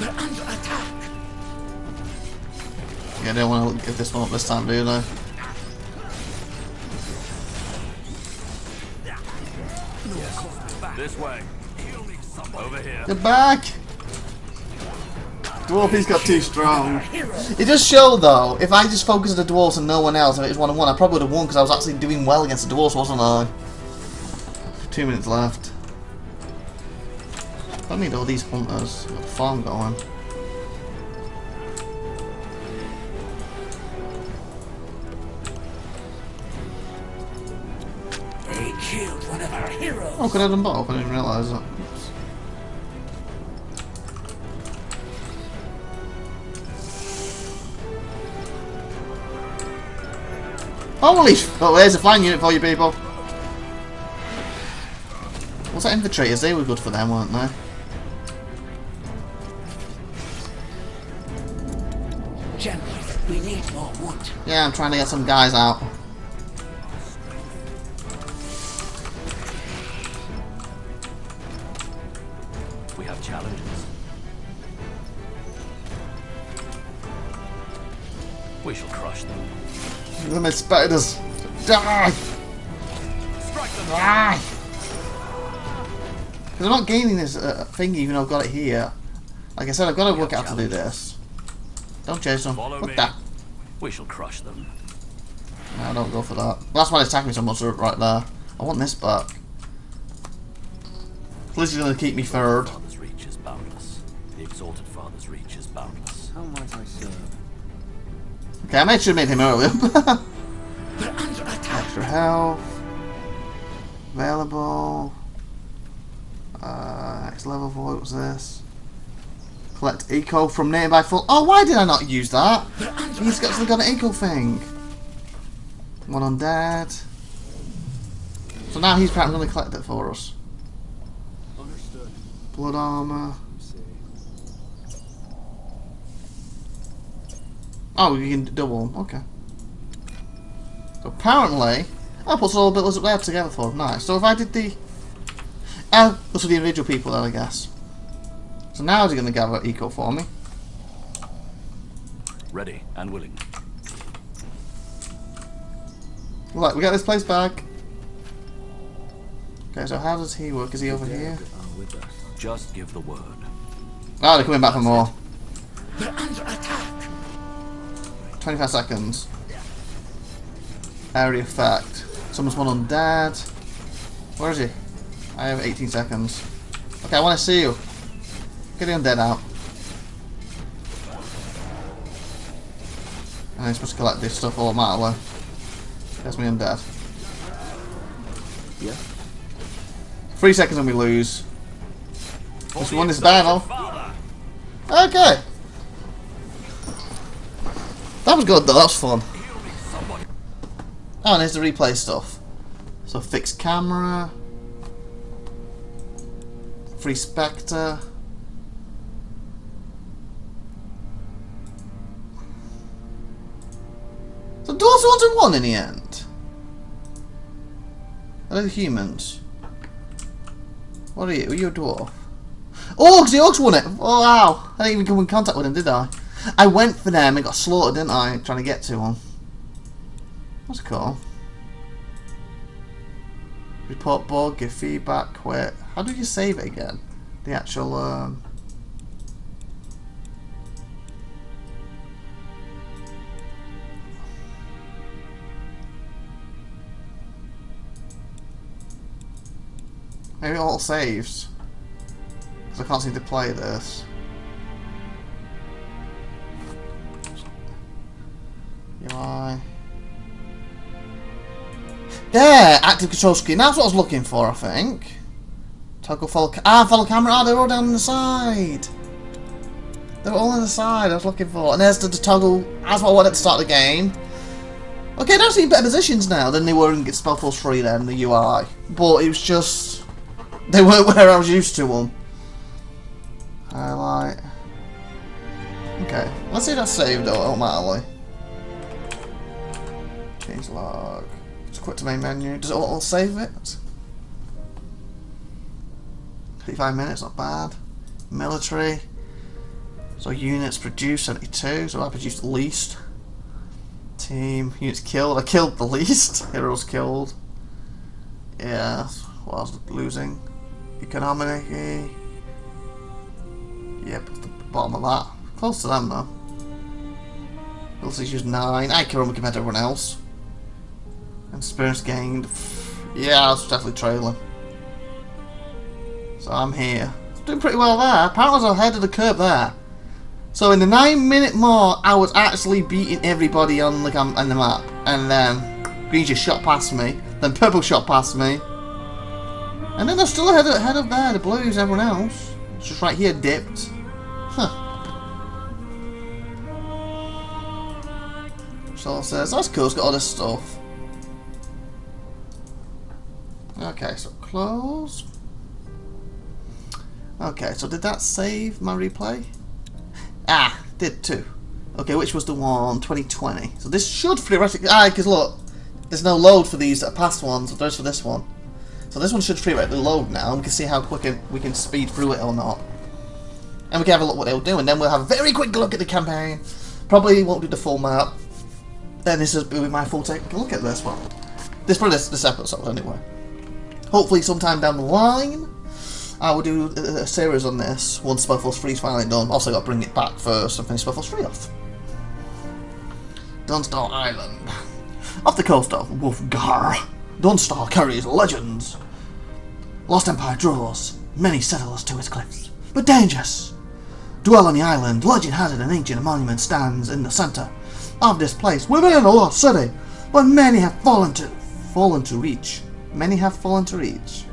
We're under attack. Yeah, they don't want to give this one up this time, do they? This way. Over here. Get back! Dwarfy's got too strong. It does show though, if I just focused on the dwarves and no one else, if it was 1-on-1, I probably would have won because I was actually doing well against the dwarves, wasn't I? 2 minutes left. I need all these hunters. Got the farm going. They killed one of our heroes. Oh, could I have done both? I didn't realise that. Oops. Holy oh, there's a flying unit for you people. What's that infiltrators? They were good for them, weren't they? General, we need more wood. Yeah, I'm trying to get some guys out. We have challenges. We shall crush them. Look at my spiders. Die! Strike them. Die! Because I'm not gaining this thing even though I've got it here. Like I said, I've got to work out how to do this. Don't chase them. Follow What me. the? We shall crush them. No, don't go for that. That's why they attacked me so much right there. I want this back. This is going to keep me third. Father's reach is boundless. The exalted Father's reach is boundless. How might I serve? Okay, I should have made him earlier. We're under attack. Extra health. Available. Next level void, what's this? Collect eco from nearby full. Oh, why did I not use that? He's actually got an eco thing. One undead. So now he's probably going to collect it for us. Understood. Blood armor. You say. Oh, you can double them. Okay. So apparently, I'll put all the bits up there together for them. Nice. So if I did the... those are the individual people then, I guess. So now is he going to gather eco for me? Ready and willing. Right, we got this place back. Okay, so how does he work? Is he over here? Are with us. Just give the word. Oh, they're coming back for more. We're under attack. 25 seconds. Area effect. Someone's one undead. Where is he? I have 18 seconds. Okay, I want to see you. Get the undead out. And I'm supposed to collect this stuff automatically. That's me undead. Yeah. 3 seconds and we lose. For we won this battle. Father. Okay. That was good though, that was fun. Oh, and there's the replay stuff. So fixed camera. Free Spectre. So The dwarves wanted one in the end. Are they the humans? What are you? Are you a dwarf? Oh, because the orcs won it! Oh, wow! I didn't even come in contact with them, did I? I went for them and got slaughtered, didn't I? Trying to get to them. That's cool. Report bug, give feedback, quit. How do you save it again? The actual, Maybe it all saves. Because I can't seem to play this. UI. Yeah, active control screen. That's what I was looking for, I think. Toggle follow. Follow camera. Ah, they're all down the side. They're all on the side. I was looking for. And there's the toggle. That's what I wanted to start the game. Okay, they're actually in better positions now than they were in SpellForce 3 then, the UI. But it was just they weren't where I was used to them. Highlight. Okay, let's see if that's saved automatically. Change log. Just quit to main menu. Does it all save it? 35 minutes, not bad. Military. So units produced 72, so I produced the least. Team, units killed. I killed the least. Heroes killed. Yeah, what I was losing. Economy. Yep, at the bottom of that. Close to them though. Abilities used 9. I can only compared to everyone else. Experience gained. Yeah, I was definitely trailing. So I'm here. Doing pretty well there. Apparently I was ahead of the curve there. So in the 9-minute mark, I was actually beating everybody on the map. And then green just shot past me. Then purple shot past me. And then they're still ahead of there, the blues, everyone else. It's just right here dipped. Huh. So it says, that's cool, it's got all this stuff. Okay, so close. Okay, so did that save my replay? Ah, did too. Okay, which was the one? 2020. So this should theoretically... because look, there's no load for these past ones, there's for this one. So this one should theoretically load now, and we can see how quick we can speed through it or not. And we can have a look what they'll do, and then we'll have a very quick look at the campaign. Probably won't do the full map. Then this will be my full take look at this one. This episode anyway. Hopefully sometime down the line, I will do a series on this once SpellForce 3 is finally done. Also got to bring it back first and finish SpellForce 3 off. Dunstar Island. Off the coast of Wolfgar, Dunstar carries legends. Lost Empire draws many settlers to its cliffs, but dangerous. Dwell on the island, legend has it an ancient monument stands in the center of this place within a lost city, but many have fallen to reach. Many have fallen to reach.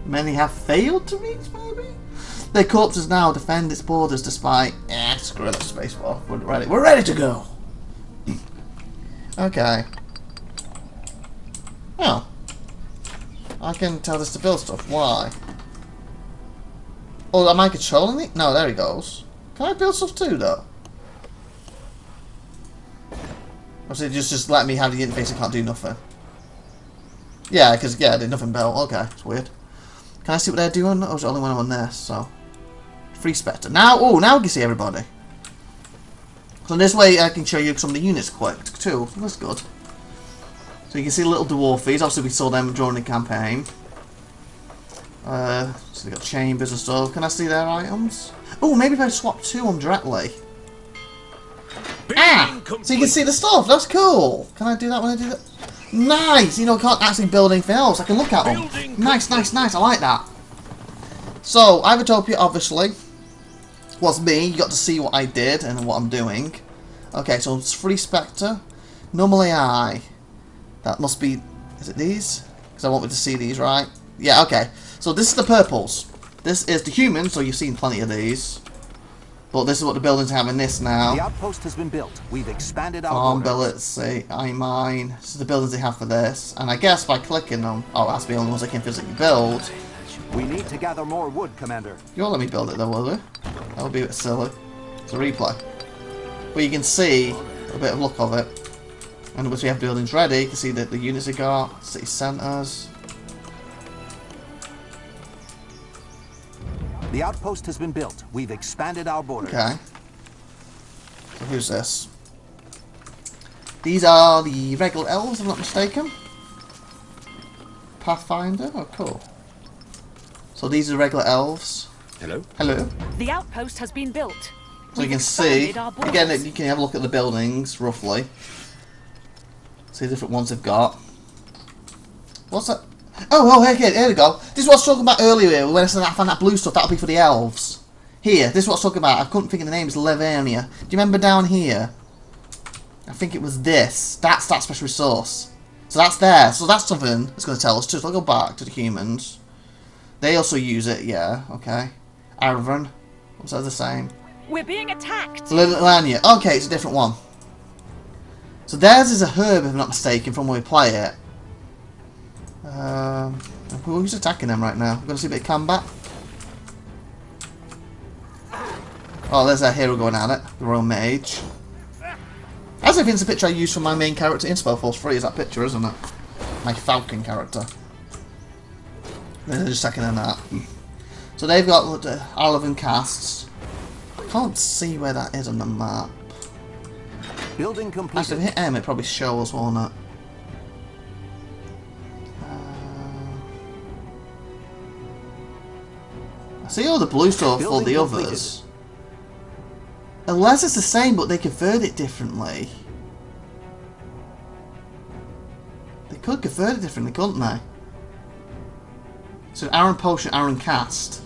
Many have failed to reach, maybe? Their corpses now defend its borders despite... screw it, spacebar. We're ready to go! Okay. Oh. I can tell this to build stuff. Why? Oh, am I controlling it? No, there he goes. Can I build stuff too, though? Or is it just let me have the interface and can't do nothing? Yeah, because, yeah, there's nothing built. Okay, it's weird. Can I see what they're doing? Or is it only when I'm on this? So, free spectre. Now, oh, now I can see everybody. So this way I can show you some of the units quick too. That's good. So you can see little dwarfies. Obviously we saw them during the campaign. So they got chambers and stuff. Can I see their items? Oh, maybe if I swap to them directly. So you can see the stuff. That's cool. Can I do that when I do that? Nice! You know, I can't actually build anything else. I can look at them. Nice, nice, nice. I like that. So, IVATOPIA, obviously, was me. You got to see what I did and what I'm doing. Okay, so it's free spectre. Normal AI. That must be... Is it these? Because I want me to see these, right? Yeah, okay. So this is the purples. This is the humans, so you've seen plenty of these. But this is what the buildings have in this now. The outpost has been built. We've expanded our Farm borders. billets, see, I mine. This is the buildings they have for this. And I guess by clicking them... Oh, that's the only ones I can physically build. We need to gather more wood, Commander. You won't let me build it though, will you? That would be a bit silly. It's a replay. But you can see a bit of look of it. And once we have buildings ready, you can see that the units we got, city centres. The outpost has been built. We've expanded our borders. Okay. So who's this? These are the regular elves, if I'm not mistaken. Pathfinder? Oh, cool. So these are regular elves. Hello? Hello. The outpost has been built. So you can see, again, you can have a look at the buildings, roughly. See the different ones they've got. What's that? Oh, okay, here we go. This is what I was talking about earlier, when I said I found that blue stuff, that'll be for the elves. Here, this is what I was talking about. I couldn't think of the name, it's Livernia. Do you remember down here? I think it was this. That's that special resource. So that's there. So that's something it's going to tell us too. So I'll go back to the humans. They also use it, yeah, okay. Arvin. Was that the same? We're being attacked. Livernia. Okay, it's a different one. So theirs is a herb, if I'm not mistaken, from where we play it. Who's attacking them right now? We're going to see a bit of combat. Oh, there's our hero going at it. The Royal Mage. As if it's a picture I used for my main character in SpellForce 3 is that picture, isn't it? My Falcon character. They're just seconding that. So they've got the Alavan casts. I can't see where that is on the map. Building Actually, completed. if I hit M, it probably shows, won't it? I see all the blue stuff for the Building others. Unless it's the same, but they convert it differently. They could convert it differently, couldn't they? So Aaron Potion, Aaron Cast.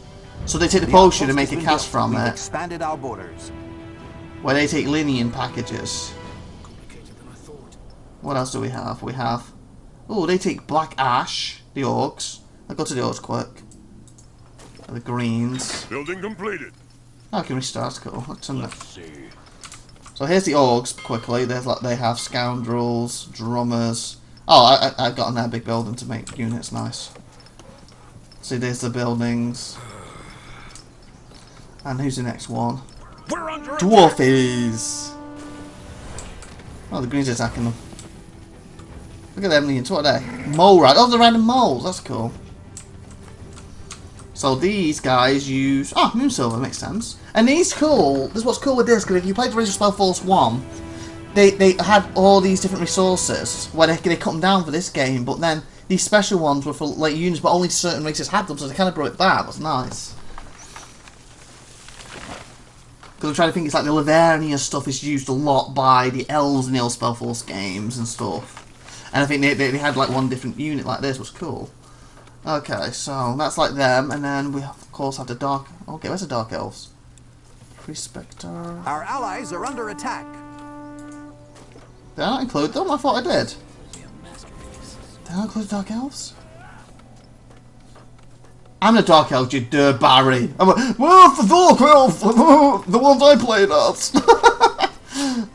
So they take the potion and make a cast from We've it. expanded our borders. Where they take Linian packages. What else do we have? We have... Oh, they take Black Ash, the Orcs. I'll go to the Orcs quick. The Greens. Building completed. Oh, I can restart, cool. Let's see. So here's the Orcs, quickly. There's like they have Scoundrels, Drummers. Oh, I've got in there a big building to make units nice. See, there's the buildings. And who's the next one? We're under Dwarfies! Oh, the Greens are attacking them. Look at them, Lions. What are they? Mole rat. Oh, the random moles. That's cool. So these guys use... Oh, Moon Silver. Makes sense. And these cool... This is what's cool with this, because if you played the original SpellForce 1, they had all these different resources where they cut them down for this game, but then these special ones were for like units, but only certain races had them, so they kind of brought it back. That's nice. Because I'm trying to think, it's like the Livernia stuff is used a lot by the elves in the old SpellForce games and stuff. And I think they had like one different unit like this, was cool. Okay, so that's like them, and then we of course have the Dark... Okay, where's the Dark Elves? Pre-Spectre... Our allies are under attack. Did I not include them? I thought I did. Did I not include Dark Elves? I'm the Dark Elf, you dirt Barry. I'm like, well, the Dark Elf, the ones I played as.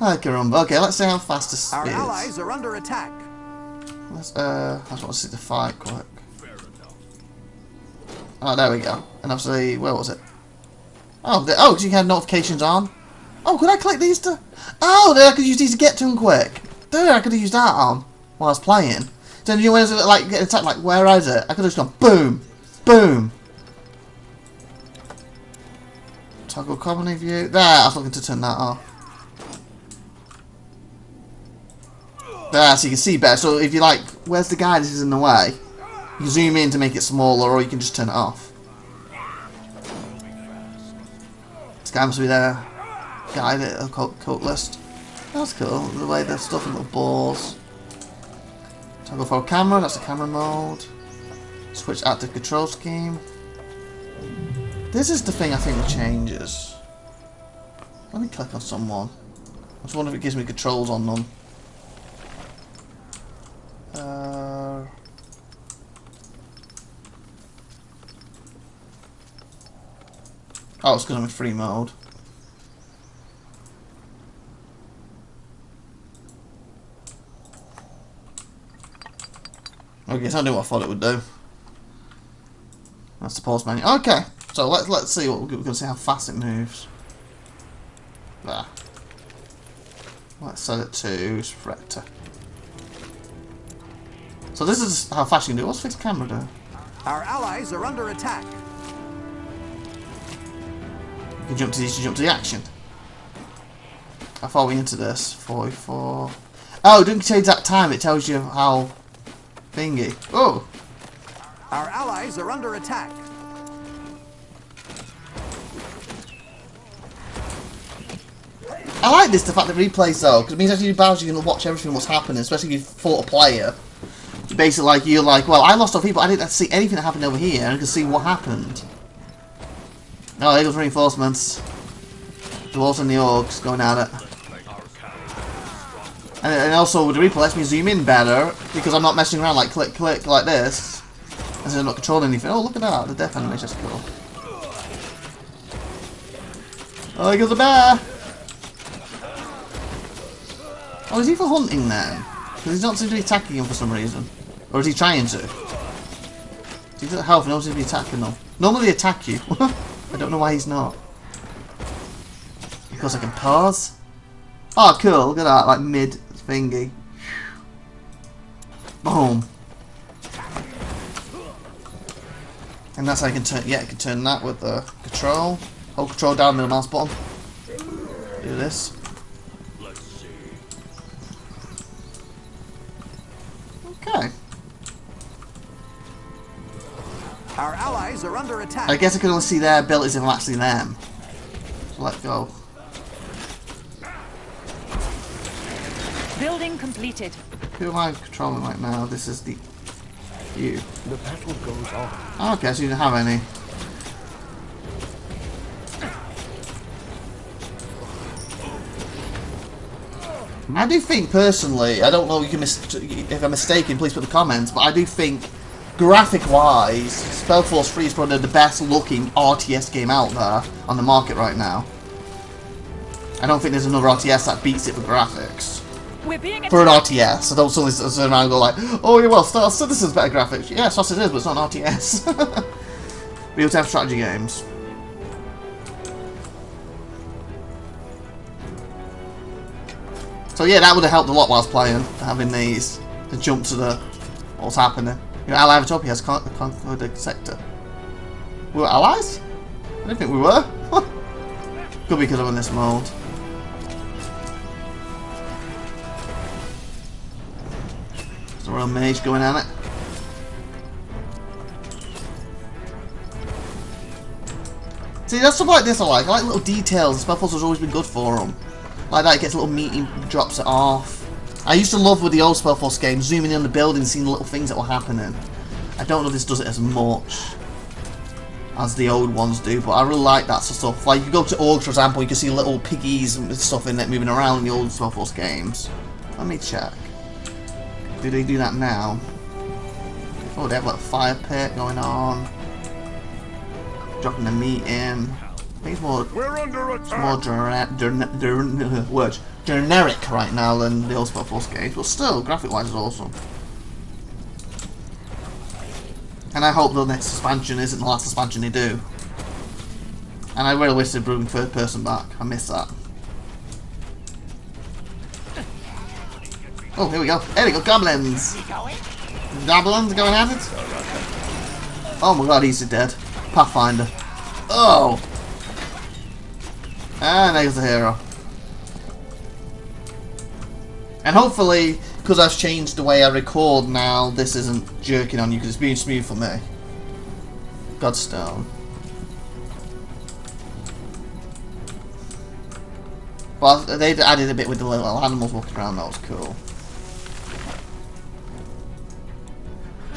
I can remember. Okay, let's see how fast this Our is. allies are under attack. Let's, I just want to see the fight quick. Oh, there we go. And obviously, where was it? Oh, oh, so you had notifications on. Oh, could I click these to... Oh, then I could use these to get to them quick. Dude, I could have used that on while I was playing. So you know, when it's like getting attacked, like, where is it? I could have just gone, boom, boom. Toggle comedy view. There, I was looking to turn that off. There, so you can see better. So if you like, where's the guy? This is in the way. You can zoom in to make it smaller, or you can just turn it off. This guy must be there. Guy that a cult list. That's cool. The way there's stuff in little balls. Toggle for camera. That's the camera mode. Switch active control scheme. This is the thing I think changes. Let me click on someone. I just wonder if it gives me controls on them. Oh, it's because I'm in free mode. Okay, it's not doing what I thought it would do. That's the pause menu. Okay, so let's see what we're going to see how fast it moves. There. Let's set it to Spectre. So this is how fast you can do it. What's fixed camera do? Our allies are under attack. You can jump to these to jump to the action. How far are we into this? 44. Oh, don't change that time. It tells you how thingy. Oh! Our allies are under attack. I like this, the fact that replays though, because it means as you browse you can watch everything what's happening, especially if you fought a player. Basically, like, you're like, well, I lost on people, I didn't see anything that happened over here, and I can see what happened. Oh, there goes reinforcements. The wolves and the orcs going at it. And also, with the replay lets me zoom in better, because I'm not messing around like click, click, like this. As I'm not controlling anything. Oh, look at that, the death animation is cool. Oh, there goes a bear! Oh, is he for hunting then? Because he's not seem to be attacking him for some reason. Or is he trying to? He's at health and also to be attacking them. Normally they attack you. I don't know why he's not. Because I can pause. Oh, cool. Look at that, like mid thingy. Boom. And that's how I can turn. Yeah, I can turn that with the control. Hold control down, middle mouse button. Do this. Okay. Our allies are under attack. I guess I can only see their abilities if I'm actually them. So let's go. Building completed. Who am I controlling right now? This is the... you. The battle goes on. Okay, so you don't have any. I do think, personally, I don't know if I'm mistaken, please put in the comments, but I do think, graphic-wise, SpellForce 3 is probably the best-looking RTS game out there on the market right now. I don't think there's another RTS that beats it for graphics. We're being For an attacked. RTS, I don't suddenly turn around and go like, oh yeah, well, Star Citizen's better graphics. Yeah, Star Citizen is, but it's not an RTS. Real-time strategy games. So yeah, that would have helped a lot while I was playing, having these to jump to the what's happening. You know, Ally Ivatopia has conquered the sector. We were allies? I didn't think we were. Could be because I'm in this mode. There's a real mage going at it. See, that's stuff like this I like. I like little details. SpellForce has always been good for them. Like that, it gets a little meaty, drops it off. I used to love with the old SpellForce games, zooming in on the building, seeing the little things that were happening. I don't know if this does it as much as the old ones do, but I really like that sort of stuff. Like, you go to Org, for example, you can see little piggies and stuff in it moving around in the old SpellForce games. Let me check. Do they do that now? Oh, they have like a fire pit going on. Dropping the meat in. I think it's more, generic right now than the old SpellForce games, but still, graphic-wise, is awesome. And I hope the next expansion isn't the last expansion they do. And I really wish they'd bring third person back. I miss that. Oh, here we go. There we go, goblins. Goblins going at it. Oh my god, he's dead. Pathfinder. Oh. And there's the hero. And hopefully, because I've changed the way I record now, this isn't jerking on you because it's being smooth for me. Godstone. Well, they added a bit with the little animals walking around, that was cool.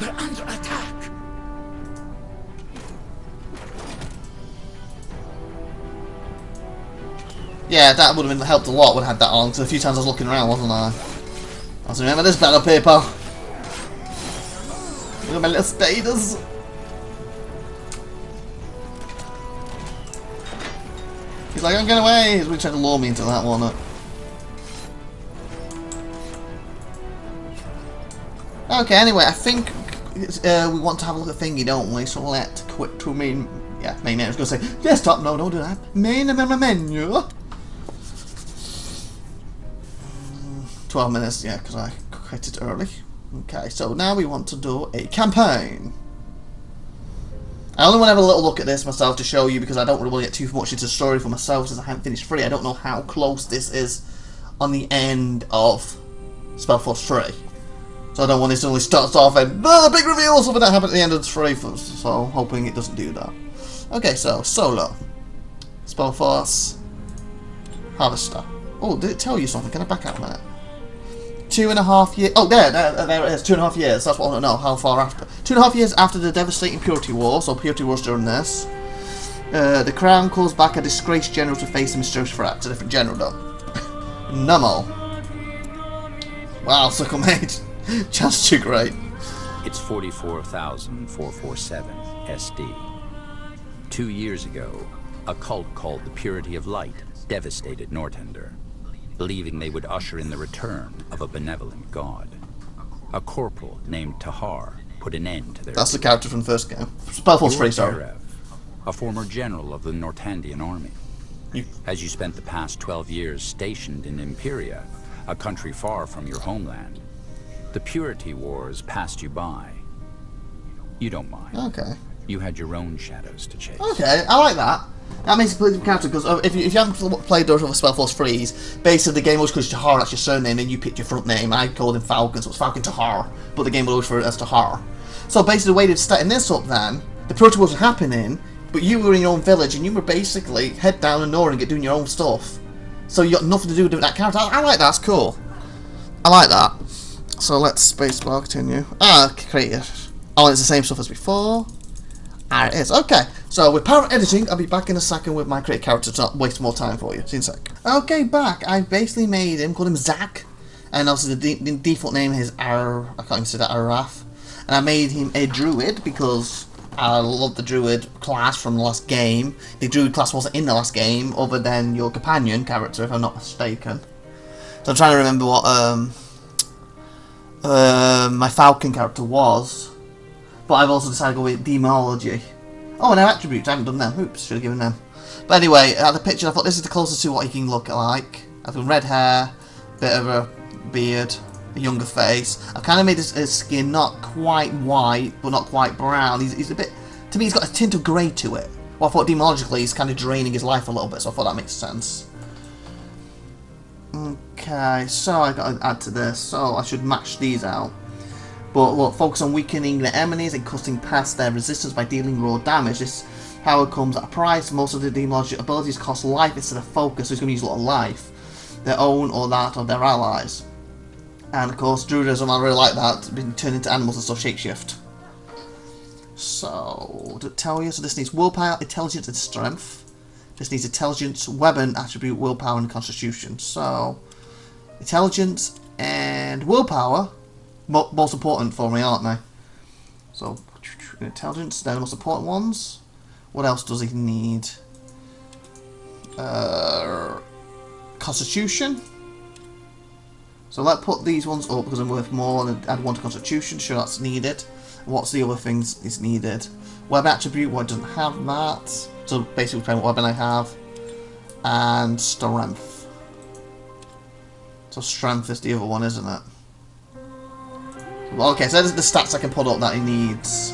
We're under attack. Yeah, that would have been helped a lot, would have had that on, because a few times I was looking around, wasn't I? I was remember this battle paper. Look at my little status. He's like, I'm getting away. He's really trying to lure me into that one. Okay, anyway, I think we want to have a look at thingy, don't we? So let's quit to main. Yeah, main menu. I was going to say desktop. No, don't do that. Main menu. 12 minutes, yeah, because I quit it early. Okay, so now we want to do a campaign. I only want to have a little look at this myself to show you because I don't really want to get too much into the story for myself since I haven't finished 3. I don't know how close this is on the end of SpellForce 3. So I don't want this to only starts off and big reveal or something that happened at the end of the 3, so I'm hoping it doesn't do that. Okay, so solo. SpellForce. Harvester. Oh, did it tell you something? Can I back out a minute? 2.5 years. Oh, there it is. 2.5 years. That's what I want to know. How far after? 2.5 years after the devastating Purity War. So Purity War's during this. The Crown calls back a disgraced general to face a mysterious threat. It's a different general, though. Nummo. Wow, Circle Mage. Just too great. It's 44,447 SD. 2 years ago, a cult called the Purity of Light devastated Nortender, believing they would usher in the return of a benevolent god. A corporal named Tahar put an end to their... That's the character from the first game. SpellForce 3, sorry. Karev, a former general of the Nortandian army. As you spent the past 12 years stationed in Imperia, a country far from your homeland, the Purity Wars passed you by. You don't mind. Okay. You had your own shadows to chase. Okay, I like that. That makes a completely different character, because if you haven't played those other SpellForce 3s, basically the game always calls you Tahar, that's your surname, and you picked your front name. I called him Falcon, so it's Falcon Tahar, but the game will always refer to it as Tahar. So basically the way they're setting this up then, the Purity Wars were happening, but you were in your own village, and you were basically head down and ignoring it, doing your own stuff. So you got nothing to do with that character. I like that, it's cool. I like that. So let's spacebar continue. Create it. Oh, it's the same stuff as before. There it is. Okay, so with power editing, I'll be back in a second with my create character to not waste more time for you. See you in a sec. Okay, back. I basically made him, called him Zach, and obviously the default name is I can't even say that, Araf. And I made him a druid because I love the druid class from the last game. The druid class wasn't in the last game, other than your companion character, if I'm not mistaken. So I'm trying to remember what my Falcon character was. But I've also decided to go with demonology. Oh, and our attributes, I haven't done them. Oops, should have given them. But anyway, at the picture, I thought this is the closest to what he can look like. I've done red hair, bit of a beard, a younger face. I've kind of made his skin not quite white, but not quite brown. He's a bit, to me, he's got a tint of grey to it. Well, I thought demonologically, he's kind of draining his life a little bit, so I thought that makes sense. Okay, so I got to add to this, so I should match these out. But look, focus on weakening the enemies and cutting past their resistance by dealing raw damage. This power comes at a price. Most of the demonologic abilities cost life instead of focus, so he's going to use a lot of life. Their own or that of their allies. And of course, druidism, I really like that, being turned into animals and stuff, shapeshift. So, to tell you, so this needs willpower, intelligence and strength. This needs intelligence, weapon, attribute, willpower and constitution. So, intelligence and willpower. Most important for me, aren't they? So, intelligence, they're the most important ones. What else does he need? Constitution. So let's put these ones up because I'm worth more and add one to Constitution. Sure, that's needed. What's the other things is needed? Weapon attribute, well, it doesn't have that. So basically, depending what weapon I have. And strength. So strength is the other one, isn't it? Okay, so there's the stats I can put up that he needs.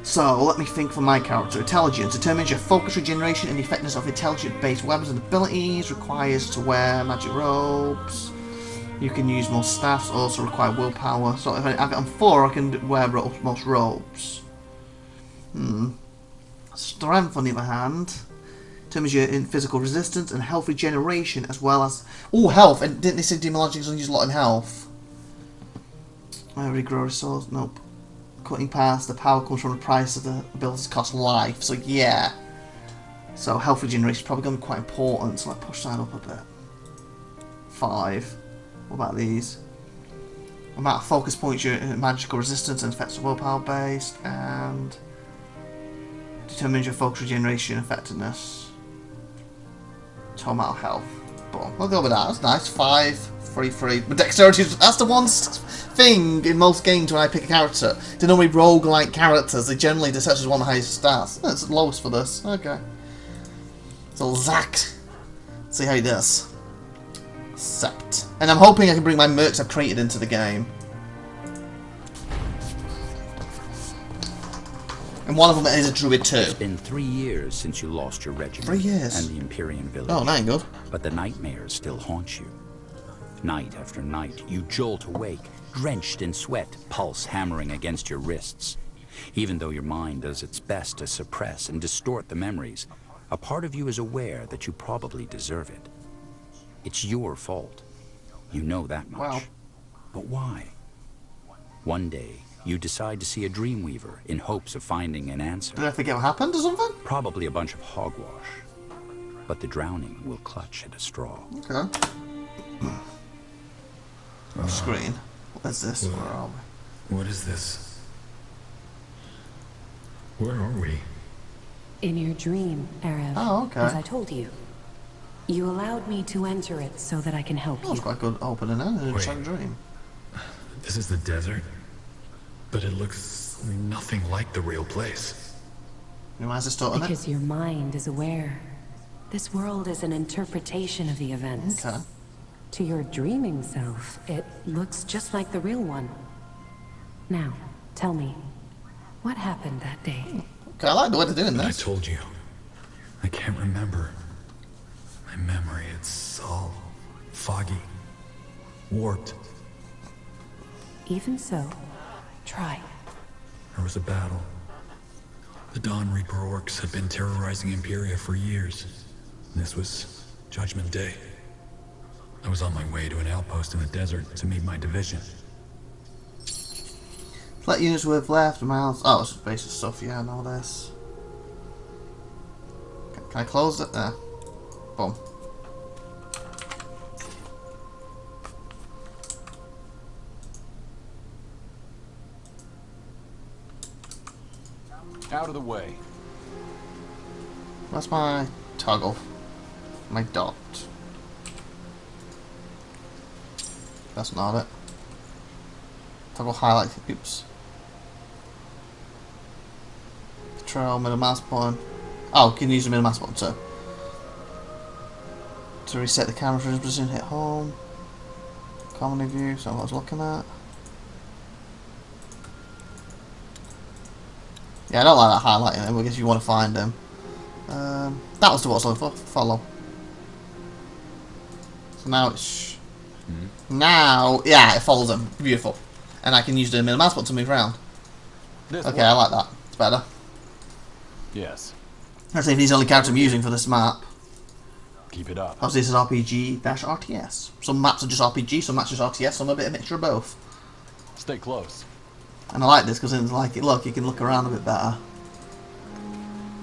So, let me think for my character. Intelligence determines your focus, regeneration, and the effectiveness of intelligent-based weapons and abilities. Requires to wear magic robes. You can use most staffs, also require willpower. So, if I have it on 4, I can wear most robes. Strength, on the other hand, determines your physical resistance and health regeneration, as well as... Oh, health! And didn't they say demonology is use a lot in health? Regrow resource, nope. Cutting past, the power comes from the price of the abilities cost life, so yeah. So health regeneration is probably going to be quite important, so let's push that up a bit. 5. What about these? Amount of focus points, your magical resistance and effects of willpower based, and determines your focus, regeneration, effectiveness. Total amount of health. Boom. We'll go with that, that's nice. 5, 3, 3. But dexterity, that's the one thing in most games when I pick a character. They're normally rogue-like characters. They generally just as one of the highest stats. That's the lowest for this. Okay. So Zach. See how he does. Sept. And I'm hoping I can bring my mercs I've created into the game. And one of them is a druid too. It's been 3 years since you lost your regiment. 3 years? And the Empyrean village. Oh, that ain't good. But the nightmares still haunt you. Night after night, you jolt awake, drenched in sweat, pulse hammering against your wrists. Even though your mind does its best to suppress and distort the memories, a part of you is aware that you probably deserve it. It's your fault. You know that much. Wow. But why? One day, you decide to see a dreamweaver in hopes of finding an answer. Did I forget what happened or something? Probably a bunch of hogwash. But the drowning will clutch at a straw. Okay. Screen. What is this? Where are we? What is this? Where are we? In your dream, Arav. Oh, okay. As I told you. You allowed me to enter it so that I can help That was you. quite good opening, eh? It's like a dream. This is the desert? But it looks nothing like the real place. Why is it starting it? Because your mind is aware. This world is an interpretation of the events. Okay. To your dreaming self, it looks just like the real one. Now, tell me, what happened that day? Okay, I like the way they're doing I this. told you. I can't remember. My memory, it's all foggy. Warped. Even so, try. There was a battle. The Dawn Reaper orcs had been terrorizing Imperia for years. This was Judgment Day. I was on my way to an outpost in the desert to meet my division. Flat units with left, miles. Oh, it's basic stuff, yeah, I know this. Can I close it? There. Boom. Out of the way. That's my toggle. My dot. That's not it. Toggle highlight. Oops. Control middle mouse button. Oh, can you use the middle mouse button too? To reset the camera for position, hit home. Comedy view, so what I was looking at. Yeah, I don't like that highlighting them because you want to find them. That was the what I was looking for. Follow. So now it's... Now, yeah, it follows them. Beautiful. And I can use the middle mouse button to move around. Okay, I like that. It's better. Yes. Let's see if he's the only character I'm using for this map. Keep it up. Obviously this is RPG-RTS. Some maps are just RPG, some maps are just RTS, some are a bit of a mixture of both. Stay close. And I like this because it's like, look, you can look around a bit better.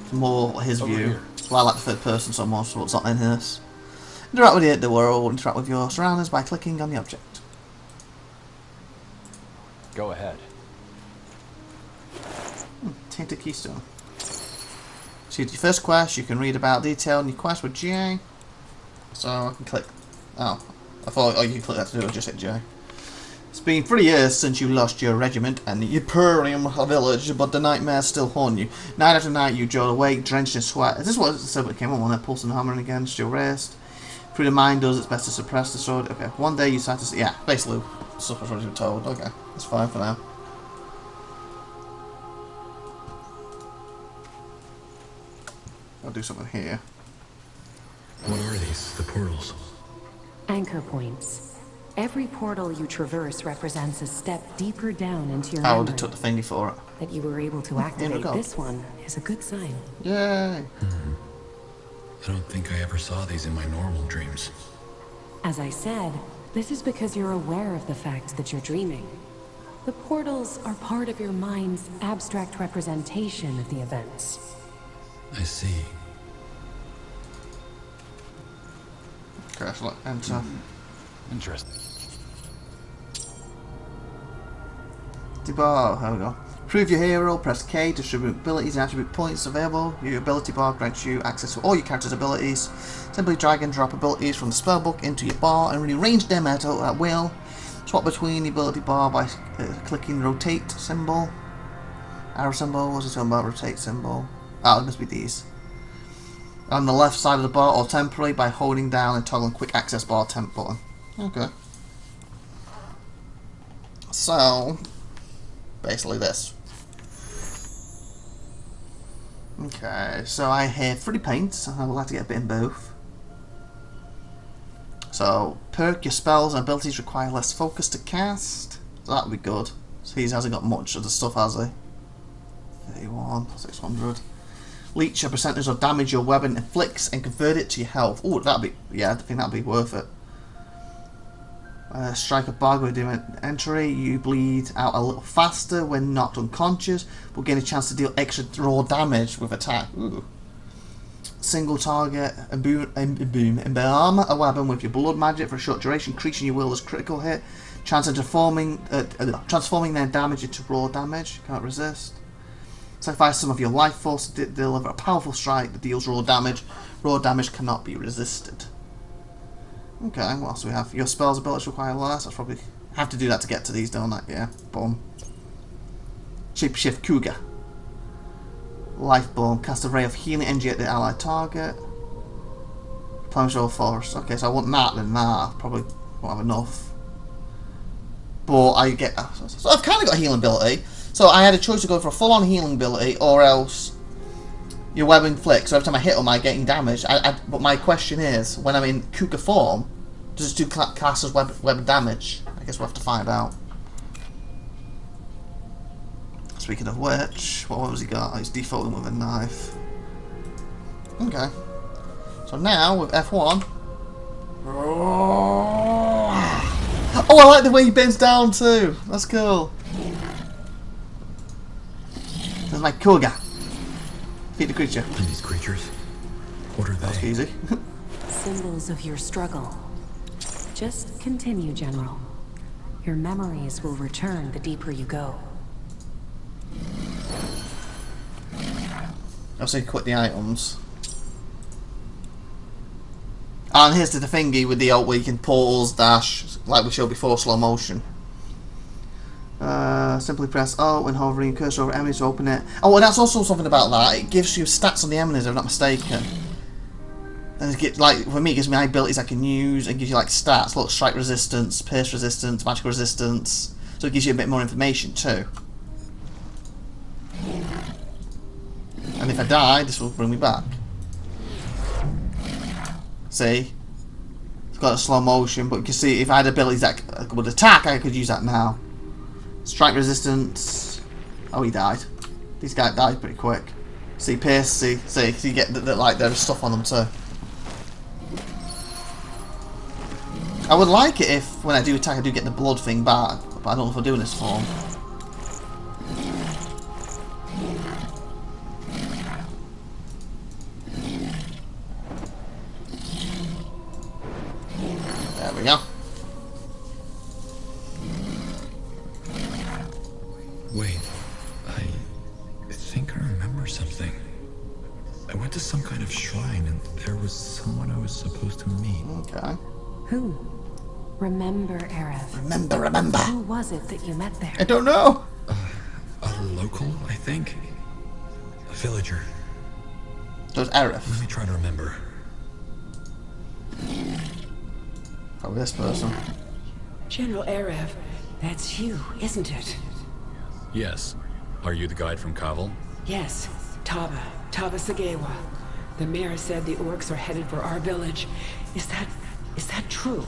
It's more his Over view. here. That's why I like the third person so much, so what's not in this. Interact with the world, interact with your surroundings by clicking on the object. Go ahead. Tainted Keystone. So your first quest, you can read about detail in your quest with J. So I can click. Oh, I thought you can click that to do it, just hit J. It's been 3 years since you lost your regiment and the Empyrean village, but the nightmares still haunt you. Night after night, you jolt awake, drenched in sweat. Is this what it said when it came on? When that pulsing and hammering against your wrist. Through the mind does its best to suppress the sword. Okay, one day you decide to see. Yeah, basically, stuff I've already been told. Okay, that's fine for now. I'll do something here. What are these? The portals? Anchor points. Every portal you traverse represents a step deeper down into your I memory. already took the thingy for it. That you were able to we activate go. this one is a good sign. Yay! I don't think I ever saw these in my normal dreams. As I said, this is because you're aware of the fact that you're dreaming. The portals are part of your mind's abstract representation of the events. I see. Okay, so look, enter. Interesting. Bar, here we go. Prove your hero, press K, distribute abilities and attribute points available. Your ability bar grants you access to all your character's abilities. Simply drag and drop abilities from the spellbook into your bar and rearrange them at will. Swap between the ability bar by clicking rotate symbol. Arrow symbol, what's it talking about? Rotate symbol. Oh, it must be these. on the left side of the bar or temporary by holding down and toggling quick access bar temp button. Okay. So, basically this. Okay, so I have 3 paints, and I would like to get a bit in both. So, perk, your spells and abilities require less focus to cast. So that would be good. So he hasn't got much of the stuff, has he? 31, 600. Leech a percentage of damage your weapon inflicts and convert it to your health. Oh, that'd be, yeah, I think that'd be worth it. Strike a bug with entry. You bleed out a little faster when knocked unconscious, but gain a chance to deal extra raw damage with attack. Ooh. Single target, embalm a weapon with your blood magic for a short duration, increasing your will as critical hit. Chance of transforming their damage into raw damage. Can't resist. Sacrifice some of your life force to deliver a powerful strike that deals raw damage. Raw damage cannot be resisted. Okay, what else do we have? Your spells abilities require less. I'll probably have to do that to get to these, don't I? Yeah, boom. Shapeshift Cougar. Lifebomb. Cast a ray of healing energy at the allied target. Plunge or force. Okay, so I want that then that. Probably won't have enough. But I get... So I've kind of got a healing ability. So I had a choice to go for a full-on healing ability or else your weapon flicks. So every time I hit them, I'm getting damage. But my question is, when I'm in Cougar form, does it do class as weapon damage? I guess we'll have to find out. Speaking of which, what has he got? He's defaulting with a knife. Okay. So now, with F1... Oh, I like the way he bends down too. That's cool. There's my Cougar. Feed the creature. And these creatures, what are they? That's easy. Symbols of your struggle. Just continue, General. Your memories will return the deeper you go. I'll say quit the items. And here's the thingy with the ult where you can pause, dash, like we showed before, slow motion. Simply press O when hovering cursor over enemies to open it. Oh, and that's also something about that. It gives you stats on the enemies, if I'm not mistaken. And it gives, like, for me, it gives me abilities I can use and gives you like stats. Look, strike resistance, pierce resistance, magical resistance. So it gives you a bit more information too. And if I die, this will bring me back. See? It's got a slow motion, but you can see if I had abilities that would attack, I could use that now. Strike resistance. Oh, he died. These guys died pretty quick. See, pierce, see, you get like there's stuff on them too. I would like it if when I do attack I do get the blood thing back, but I don't know if I'll do in this form. There we go. Wait, I think I remember something. I went to some kind of shrine and there was someone I was supposed to meet. Okay. Who? Remember, Aerith. Remember. Who was it that you met there? I don't know. A local, I think? A villager. So it's Aerith. Let me try to remember. Probably this person. General Aerith, that's you, isn't it? Yes. Are you the guide from Kaval? Yes, Taba Sagewa. The mayor said the orcs are headed for our village. Is that true?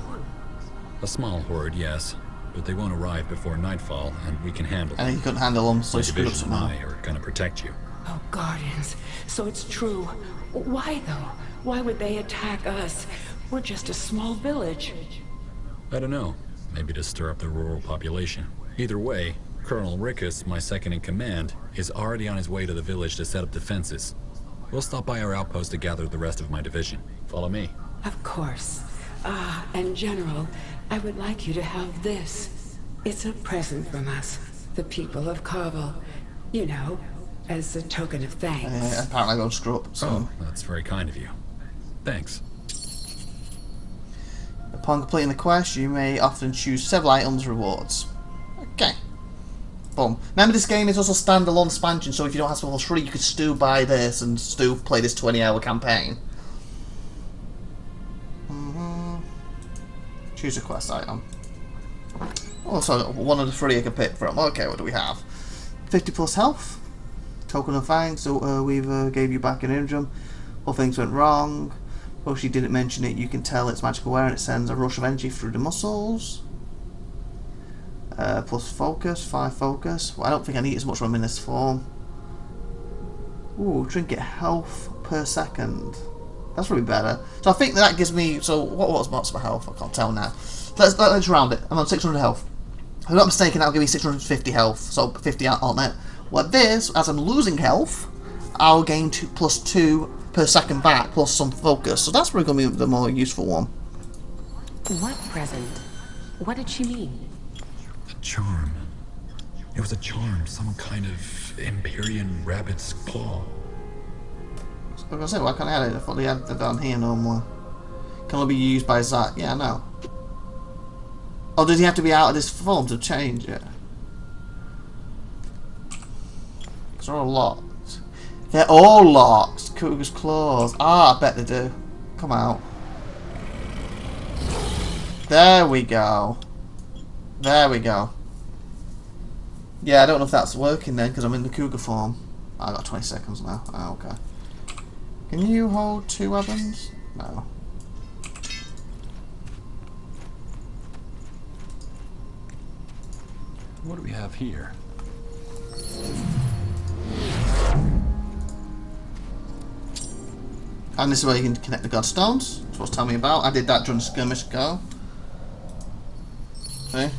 A small horde, yes. But they won't arrive before nightfall, and we can handle them. And he couldn't handle them, so My he screwed up division and somehow. I are gonna protect you. Oh, Guardians. So it's true. Why, though? Why would they attack us? We're just a small village. I don't know. Maybe to stir up the rural population. Either way, Colonel Rickus, my second in command, is already on his way to the village to set up defenses. We'll stop by our outpost to gather the rest of my division. Follow me. Of course. And General, I would like you to have this. It's a present from us, the people of Kaval. You know, as a token of thanks. Apparently I got screw up. So. Oh, that's very kind of you. Thanks. Upon completing the quest, you may often choose several items rewards. Okay. Boom. Remember, this game is also standalone expansion, so if you don't have SpellForce 3, you could still buy this and still play this 20-hour campaign. Choose a quest item. Also, one of the 3 I can pick from. Okay, what do we have? 50 plus health. Token of thanks. So we've gave you back an Indrum. Well, things went wrong. Well, she didn't mention it. You can tell it's magical wear and it sends a rush of energy through the muscles. Plus focus, 5 focus. Well, I don't think I need as much when I'm in this form. Ooh, trinket health per second. That's really better. So I think that gives me. So what's my health? I can't tell now. Let's round it. I'm on 600 health. If I'm not mistaken, that'll give me 650 health. So 50 on it. Well, this, as I'm losing health, I'll gain +2 per second back, plus some focus. So that's probably going to be the more useful one. What present? What did she mean? A charm. It was a charm, some kind of Empyrean rabbit's claw. I was going to say, why can't I add it? I thought they had it down here no more. Can only be used by Zach. Yeah, I know. Oh, does he have to be out of this form to change it? Because they're all locked. They're all locked. Cougar's claws. Ah, I bet they do. Come out. There we go. There we go. Yeah, I don't know if that's working then, because I'm in the cougar form. I got 20 seconds now. Oh, okay. Can you hold 2 weapons? No. What do we have here? And this is where you can connect the godstones. That's what's telling me about. I did that during the skirmish ago. See?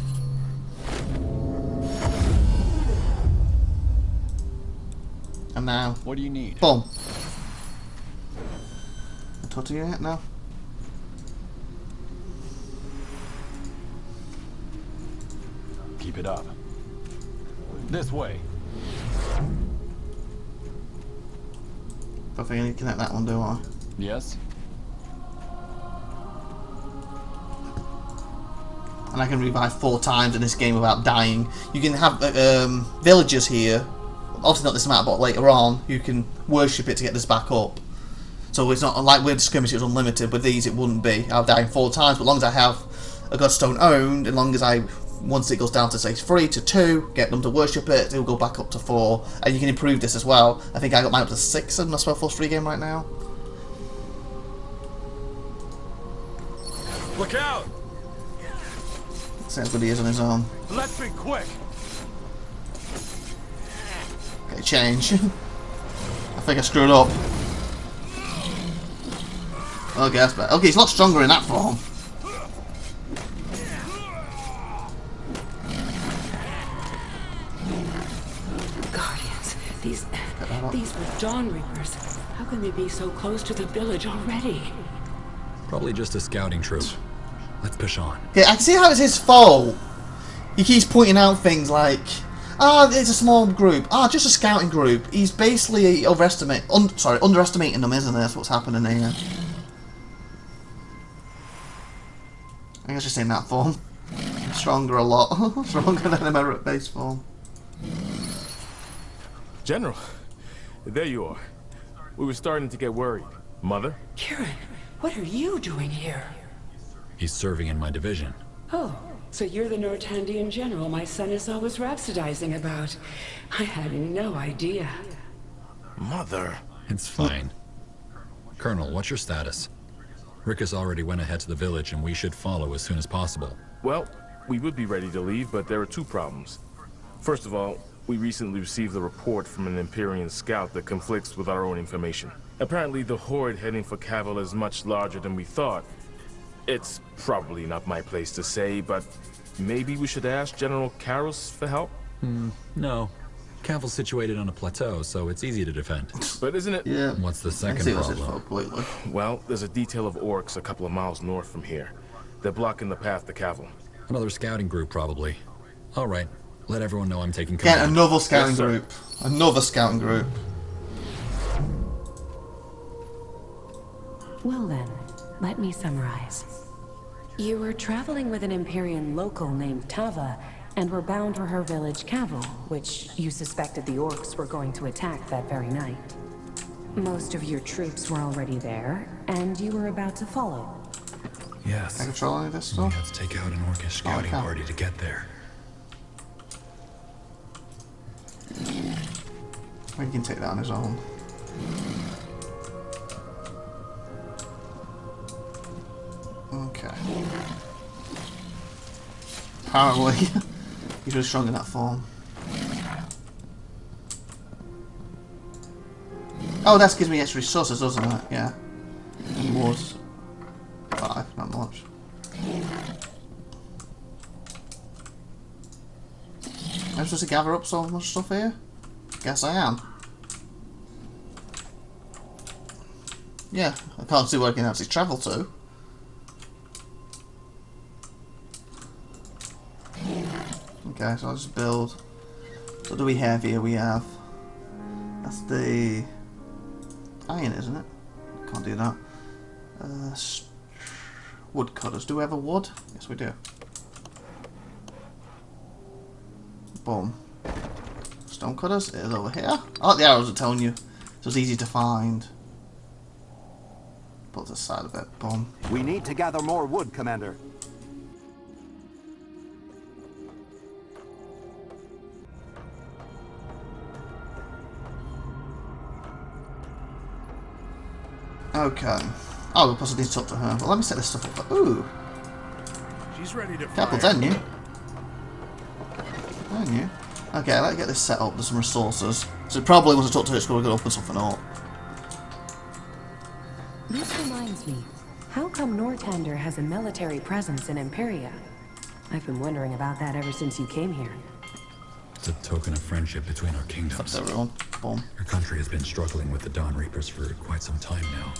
And now. What do you need? Boom. Talk to you yet now? Keep it up. This way. I think I need to connect that one, do I? Yes. And I can revive 4 times in this game without dying. You can have villagers here. Obviously not this amount, but later on, you can worship it to get this back up. So it's not like with skirmish, it was unlimited. With these, it wouldn't be. I'll die 4 times, but as long as I have a godstone owned, as long as once it goes down to say 3 to 2, get them to worship it, it'll go back up to 4, and you can improve this as well. I think I got mine up to 6 in my SpellForce 3 game right now. Look out! See how good he is on his own. Let's be quick. Okay, change. I think I screwed up. Okay, that's better. Okay, he's a lot stronger in that form. These were Dawn Reapers. How can they be so close to the village already? Probably just a scouting troop. Let's push on. Okay, I can see how it's his fault. He keeps pointing out things like, it's a small group. Just a scouting group. He's basically underestimating them, isn't it? That's what's happening here. I guess just in that form. Stronger a lot. Stronger than in my base form. General, there you are. We were starting to get worried. Mother? Kieran, what are you doing here? He's serving in my division. Oh, so you're the Nortandian general my son is always rhapsodizing about. I had no idea. Mother? It's fine. Colonel, what's your status? Rickus already went ahead to the village and we should follow as soon as possible. Well, we would be ready to leave, but there are 2 problems. First of all, we recently received a report from an Empyrean scout that conflicts with our own information. Apparently the horde heading for Cavil is much larger than we thought. It's probably not my place to say, but maybe we should ask General Karros for help? No. Cavil's situated on a plateau, so it's easy to defend. But isn't it? Yeah. What's the second problem? Well, there's a detail of orcs a couple of miles north from here. They're blocking the path to Cavil. Another scouting group, probably. All right. Let everyone know I'm taking command. Get another scouting group. Another scouting group. Well then, let me summarize. You were traveling with an Empyrean local named Tava, and were bound for her village Cavil, which you suspected the orcs were going to attack that very night. Most of your troops were already there, and you were about to follow. Yes. Can I control any of this We stuff? had to take out an orcish scouting party to get there. He can take that on his own. Okay. Apparently, he's really strong in that form. Oh, that gives me extra resources, doesn't it? Yeah. Wood. 5, not much. Am I supposed to gather up so much stuff here? Guess I am. Yeah, I can't see where I can actually travel to. Okay, so I'll just build. So what do we have here? We have... That's the... iron, isn't it? Can't do that. Wood cutters. Do we have a wood? Yes, we do. Boom. Stone cutters. It is over here. I like the arrows are telling you, so it's easy to find. Put this side a bit. Boom. We need to gather more wood, Commander. Okay. Oh, we possibly need to talk to her. Well, let me set this stuff up. Ooh. She's ready to Careful, fire. didn't you? Didn't you? Okay, let's get this set up. There's some resources. So probably once I talk to her, it's going to open something up. This reminds me. How come Northander has a military presence in Imperia? I've been wondering about that ever since you came here. It's a token of friendship between our kingdoms. That's everyone. Boom. Our country has been struggling with the Dawn Reapers for quite some time now.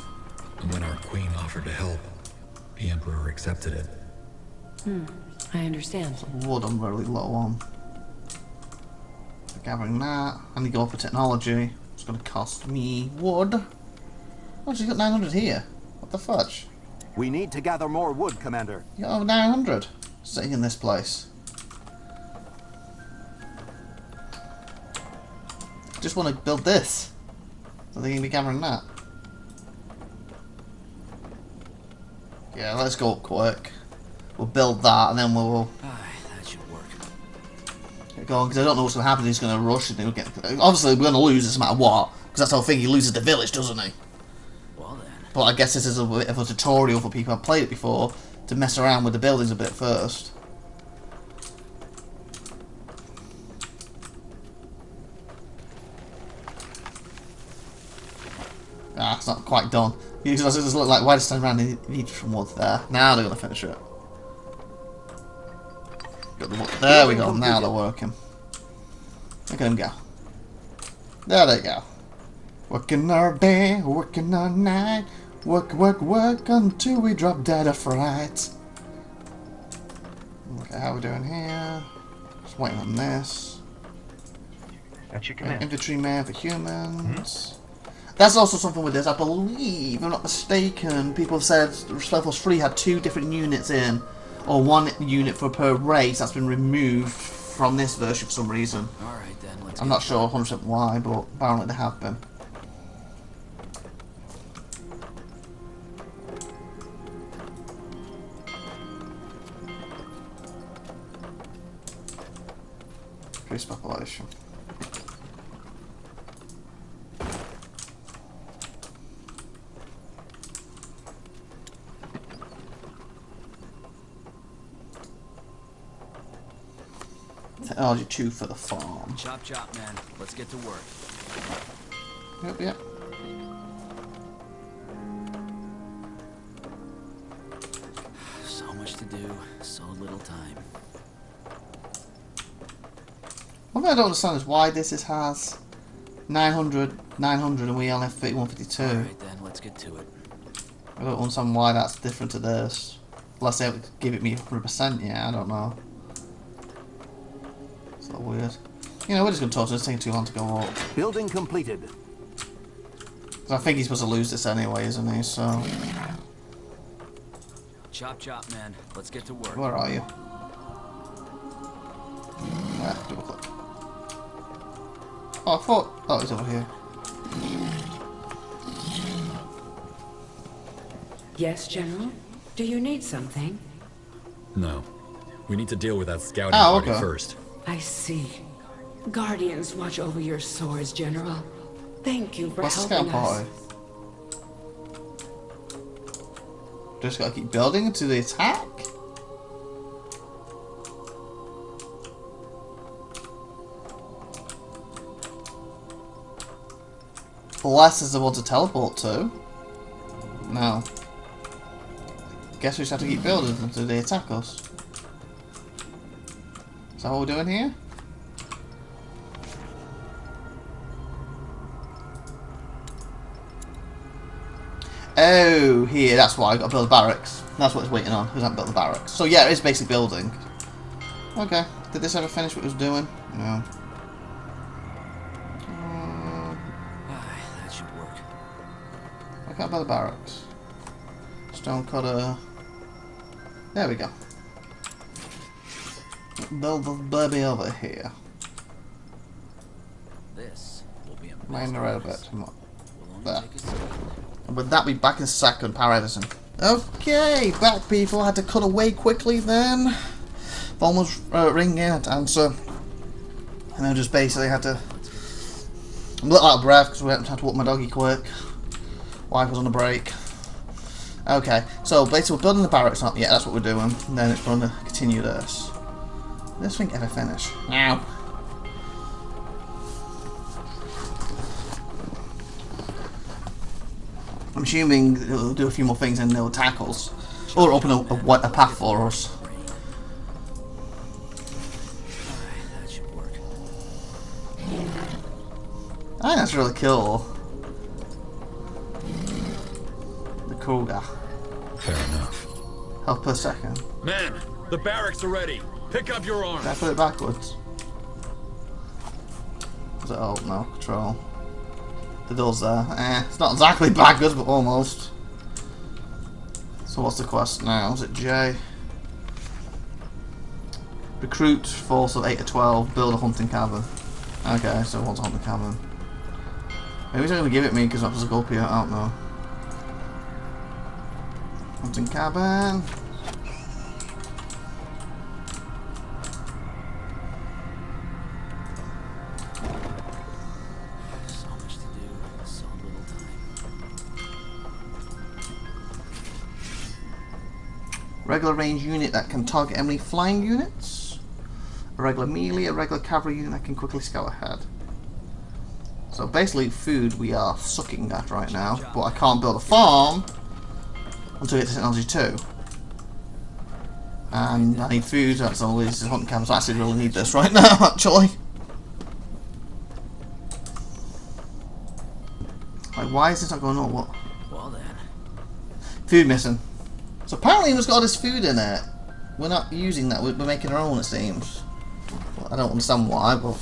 And when our queen offered to help, the Emperor accepted it. I understand. Wood I'm really low on. So gathering that. I need to go for technology. It's going to cost me wood. Oh, she's got 900 here. What the fudge? We need to gather more wood, Commander. You got over 900 sitting in this place. Just want to build this. So they can be gathering that. Yeah, let's go up quick. We'll build that and then we'll That should work. get going because I don't know what's going to happen. He's going to rush and he'll get. Obviously, we're going to lose this no matter what because that's the whole thing. He loses the village, doesn't he? Well then. But I guess this is a bit of a tutorial for people who've played it before to mess around with the buildings a bit first. Ah, it's not quite done. Because it just look like why just stand around and need some wood there. Now they're gonna finish it. Got the wood. There we go. Now they're working. Look at them go. There they go. Working our day, working our night. Work, work, work until we drop dead of fright. Okay, how we doing here? Just waiting on this. That's your command. Infantryman for humans. That's also something with this. I believe, if I'm not mistaken, people have said SpellForce 3 had 2 different units in, or 1 unit for per race. That's been removed from this version for some reason. Alright then, let's I'm not sure 100% why, but apparently they have been. Increase population. Technology 2 for the farm. Chop chop, man. Let's get to work. Yep, yep. So much to do, so little time. One thing I don't understand is why this has 900, and we only have 3152. Alright then, let's get to it. I don't understand why that's different to this. Unless they have to give it me 100%, yeah, I don't know. It's a little weird. You know, we're just going to talk to him, it's taking too long to go up. Building completed. 'Cause I think he's supposed to lose this anyway, isn't he? So, Chop chop, man. Let's get to work. where are you? double click. Oh, I thought... Oh, it's over here. Yes, General? Do you need something? No. We need to deal with that scouting party first. I see. Guardians watch over your swords, General. Thank you for helping us. Just gotta keep building into the attack? Unless there's the one to teleport to. No. Guess we just have to keep building until they attack us. Is that what we're doing here? Oh, here, that's why I got to build the barracks. That's what it's waiting on, because I haven't built the barracks. So yeah, it is basically building. Okay, did this ever finish what it was doing? No. That should work. I can't build the barracks. Stone cutter. There we go. Build the baby over here. This will be a Mine the road a bit. There. And with that, we back in a second. Power Edison. Okay, back people. Had to cut away quickly then. Phone was ringing, had to answer. And I just basically had to... I'm a little out of breath because we had to walk my doggy quick. Wife was on a break. Okay, so basically we're building the barracks up. Yeah, that's what we're doing. And then it's going to continue this. This thing ever finish? Now. I'm assuming it'll do a few more things and it'll tackle us. Or open a path for us. That should work. I think that's really cool. The cool guy. Fair enough. Health per second. Man, the barracks are ready. Pick up your arms. Did I put it backwards? Was it alt? No, control. The door's there. It's not exactly backwards, but almost. So what's the quest now? Is it J? Recruit force of 8 to 12, build a hunting cabin. Okay, so what's a hunting cabin? Maybe he's not going to give it me because that was a gold here, I don't know. Hunting cabin. Regular range unit that can target enemy flying units. A regular melee, a regular cavalry unit that can quickly scout ahead. So basically food we are sucking at right now, but I can't build a farm until we get to technology 2. And I need food, that's all these hunting cabins. I actually really need this right now, actually. Like, why is this not going on? What? Well then. Food missing. So apparently it's got all this food in it. We're not using that, we're making our own, it seems. Well, I don't understand why, but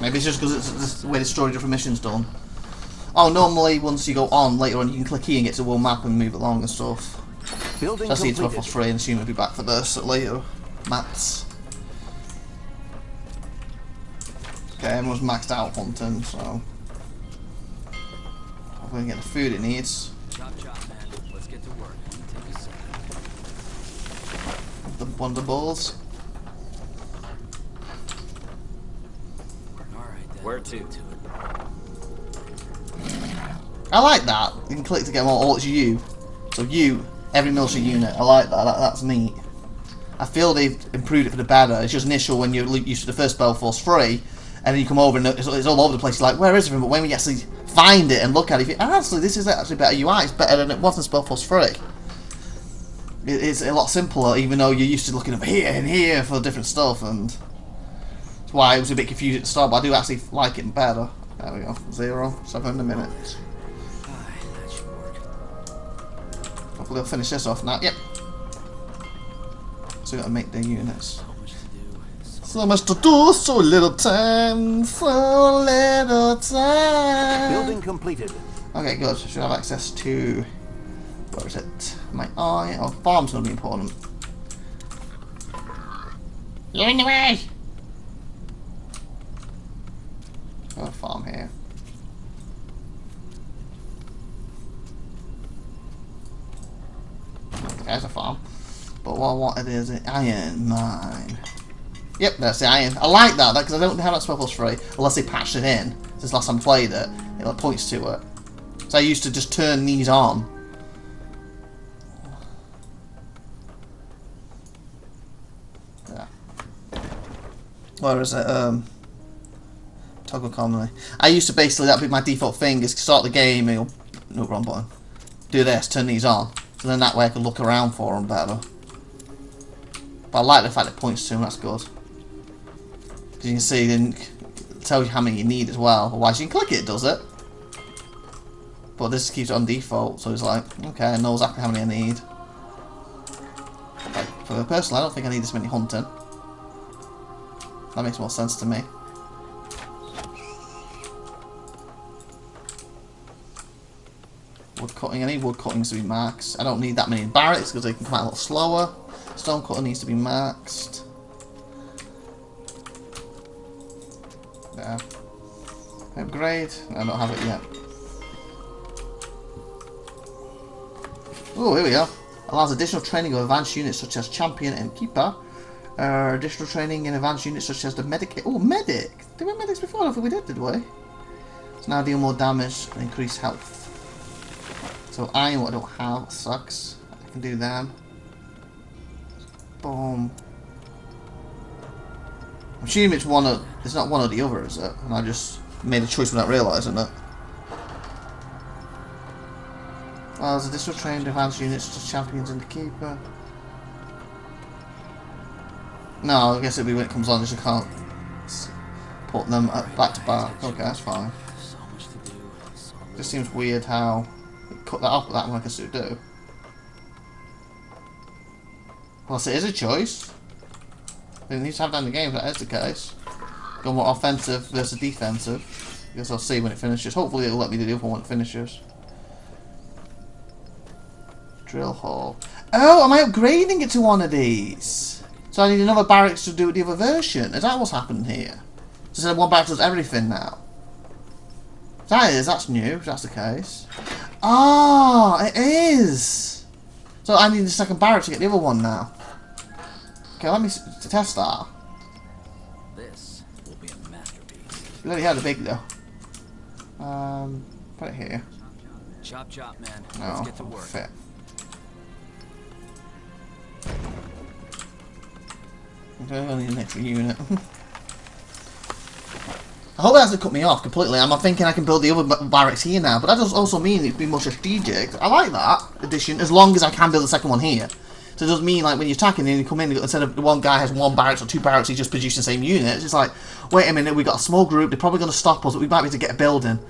maybe it's just because it's the way the storage of the mission's done. Oh, normally once you go on, later on you can click here and get to a world map and move along and stuff. Building That's the completed. SpellForce 3 and assume we'll be back for this at later maps. Okay, everyone's maxed out hunting, so... I'm going to get the food it needs. Chop chop, man. Let's get to work. Take a second. The Wonder Balls. Alright then. Where to? I like that. You can click to get them all. It's you. So you, every military unit. I like that. That's neat. I feel they've improved it for the better. It's just initial when you're used to the first SpellForce 3, and then you come over and it's all over the place. You're like, where is everything? But when we actually find it and look at it, you think, actually, this is actually better UI. It's better than it was in SpellForce 3. It's a lot simpler, even though you're used to looking over here and here for different stuff, and that's why I was a bit confused at the start. But I do actually like it better. There we go. 0, 7 a minute. That should work. Hopefully I'll finish this off now. Yep. So we gotta make the units. So much to do, so little time, so little time. Building completed. Okay, good. Should have access to... Where is it? My eye. Oh, farm's gonna be important. You're in the way! farm here. There's a farm. But what I wanted is an iron mine. Yep, that's the iron. I like that because I don't have that SpellForce 3 unless they patched it in since last time I played it. It like, points to it. So I used to just turn these on. Yeah. Where is it? Toggle commonly. I used to basically, that'd be my default thing, is start the game and no, wrong button. Do this, turn these on. So then that way I can look around for them better. But I like the fact it points to them, that's good. Because you can see, then it tells you how many you need as well. Otherwise you can click it, does it? But this keeps it on default, so it's like, okay, I know exactly how many I need. Like, for me personally, I don't think I need this many hunting. That makes more sense to me. Wood cutting, I need wood cuttings to be maxed. I don't need that many barracks because they can come out a little slower. Stone cutting needs to be maxed. Yeah. Upgrade. I don't have it yet. Oh, here we go. Allows additional training of advanced units such as Champion and Keeper. Additional training in advanced units such as the Medic. Oh, Medic! Did we have Medics before? I don't think we did we? So now deal more damage and increase health. So iron, what I don't have, sucks. I can do them. Boom. I'm assuming it's one of, it's not one or the other, is it? And I just made a choice without realising it. Well, there's additional trained advanced units such as Champions and the Keeper. No, I guess it'll be when it comes on, just can't put them back to back. Okay, that's fine. Just seems weird how it cut that off that like a do. Plus, it is a choice. It needs to have that in the game if that is the case. Go more offensive versus defensive. I guess I'll see when it finishes. Hopefully, it'll let me do the other one when it finishes. Drill hole. Oh, am I upgrading it to one of these? So I need another barracks to do the other version. Is that what's happening here? So instead of one barracks does everything now. That's new, if that's the case. Ah, it is! So I need the second barrack to get the other one now. Okay, let me test that. This will be a masterpiece. We already had a big though. Put it here. Chop chop, man. No, Let's get to work. Fit. Okay, I need an extra unit. I hope that hasn't cut me off completely. I'm thinking I can build the other barracks here now, but that does also mean it'd be more strategic. I like that addition, as long as I can build the second one here. So it does mean, like, when you're attacking and you come in, instead of one guy has one barracks or two barracks, he just produces the same unit. It's just like, wait a minute, we've got a small group, they're probably going to stop us, but we might be able to get a building.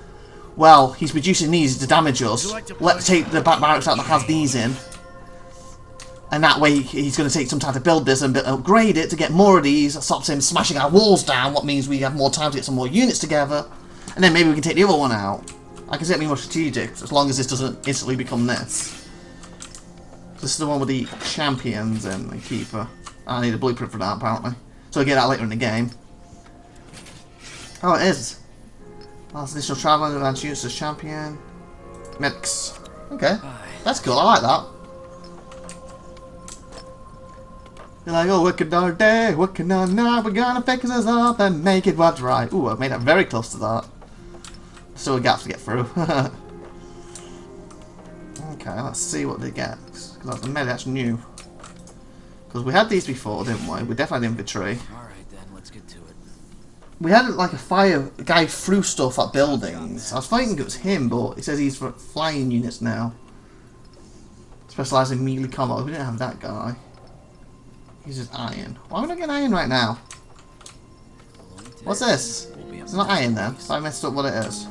Well, he's producing these to damage us. Let's take the barracks out that has these in. And that way he's going to take some time to build this and upgrade it to get more of these. That stops him smashing our walls down, what means we have more time to get some more units together. And then maybe we can take the other one out. I can see it being more strategic, as long as this doesn't instantly become this. This is the one with the champions and the keeper. I need a blueprint for that, apparently. So I get that later in the game. Oh, it is. That's additional travel and advanced units as champion. Medics. Okay. That's cool, I like that. You're like, oh, working all day, working all night, we're gonna fix this up and make it what's right. Ooh, I made that very close to that. Still a gap to get through. Okay, let's see what they get. Because that's the med, that's new. Because we had these before, didn't we? We definitely had infantry. Alright then, let's get to it. We had like a guy threw stuff at buildings. I was thinking it was him, but it says he's for flying units now. Specialised in melee combat. We didn't have that guy. He's just iron. Why am I not getting iron right now? What's this? It's not iron then. So I messed up what it is.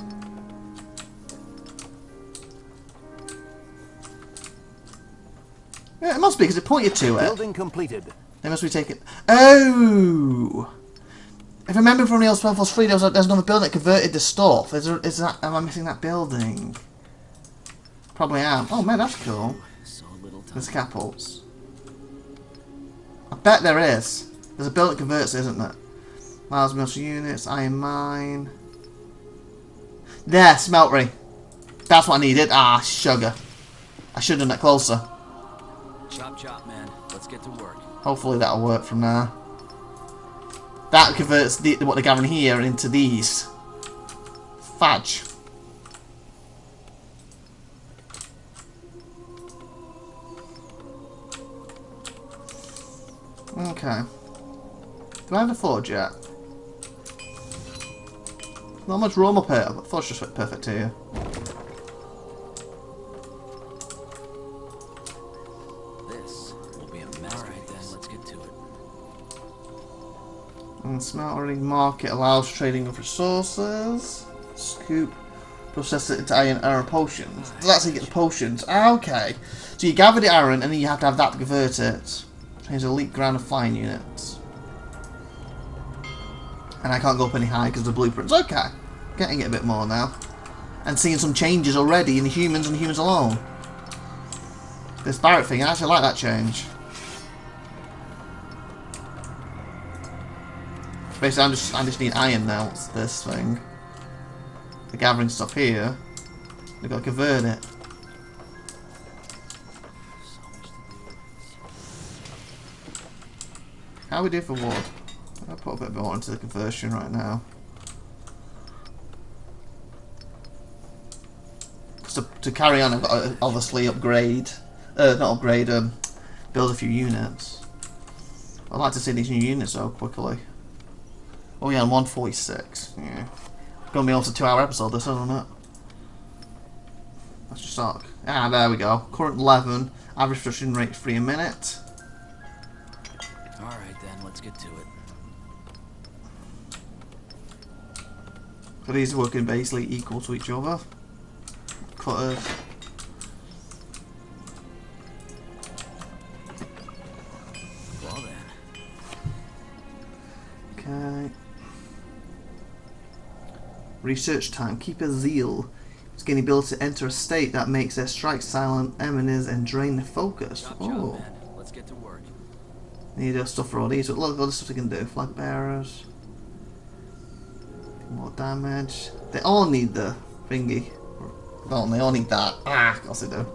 Yeah, it must be because it pointed to it. Building completed. They must be taking. Oh! If I remember from the old SpellForce 3, there's another building that converted the stuff. Is that? Am I missing that building? Probably am. Oh man, that's cool. There's catapults. I bet there is. There's a building that converts, isn't there? Miles Mills units, iron mine. There, smeltery. That's what I needed. Ah, sugar. I should have done that closer. Chop chop, man. Let's get to work. Hopefully that'll work from there. That converts what they're gathering here into these. Fudge. Okay. Do I have a forge yet? Not much room up here, but forge just fit perfect here. This will be a mess. Alright then, let's get to it. And smeltery market allows trading of resources. Scoop. Process it into iron potions. That's how you get the potions. Ah, okay. So you gather the iron and then you have to have that to convert it. Here's elite ground of flying units. And I can't go up any higher because of the blueprints. Okay. Getting it a bit more now. And seeing some changes already in the humans and the humans alone. This barrack thing, I actually like that change. Basically, I just need iron now. What's this thing? The gathering stuff here. We've got to convert it. How we do for wood? I'll put a bit more into the conversion right now. So to carry on, I've got to obviously upgrade. Not upgrade, build a few units. I'd like to see these new units so quickly. Oh yeah, I'm 146. Yeah. Gonna be almost a 2-hour episode this, isn't it? Let's just start. Ah, there we go. Current 11. Average production rate 3 a minute. Alright then, let's get to it. So these are working basically equal to each other. Cutters. Well then. Okay. Research time. Keep a zeal. It's getting ability to enter a state that makes their strikes silent, enemies, and drain their focus. Chop, Oh. chop, man. Let's get to work. Need stuff for all these. Look at all the stuff we can do. Flag bearers. More damage. They all need the thingy. Don't they? All need that. Ah, of course they do.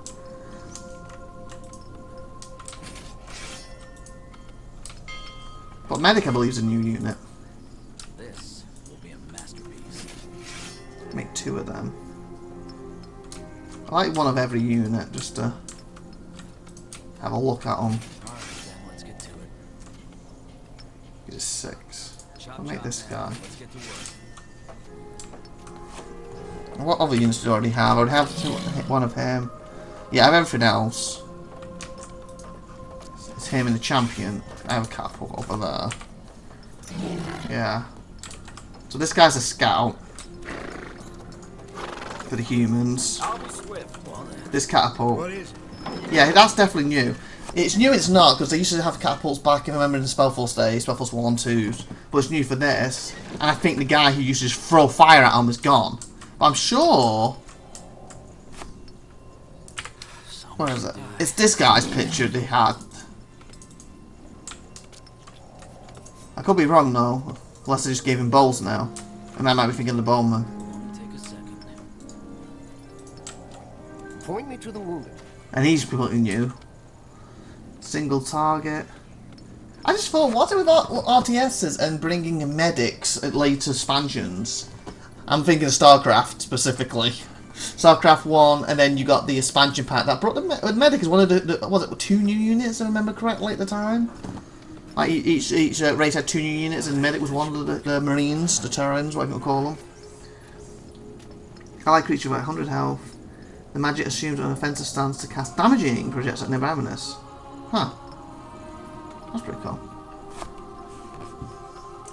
But medic, I believe, is a new unit. This will be a masterpiece. Make 2 of them. I like one of every unit just to have a look at them. Alright then, let's get to it. He's a 6. Chop, I'll make chop, this man. guy. Let's get to work. What other units do I already have? I would have one of him. Yeah, I have everything else. It's him and the champion. I have a catapult over there. Yeah. So this guy's a scout. For the humans. I'll be swift. This catapult. Yeah, that's definitely new. It's new, it's not, because they used to have catapults back, if I remember, in the SpellForce days, SpellForce 1 and 2s. But it's new for this. And I think the guy who used to just throw fire at them is gone. But I'm sure... Where is it? It's this guy's picture they had. I could be wrong though, unless they just gave him bowls now. And I might be thinking of the bowman. Take a second. Point me to the wounded. And he's completely new. Single target. I just thought, what's it with RTSs and bringing medics at later expansions? I'm thinking of StarCraft specifically. StarCraft 1, and then you got the expansion pack that brought the medic as one of the was it 2 new units, if I remember correctly at the time? Like each race had 2 new units, and medic was one of the Marines, the Terrans, whatever you call them. Allied creature with 100 health. The magic assumes an offensive stance to cast damaging projects at nearby enemies. Huh. That's pretty cool.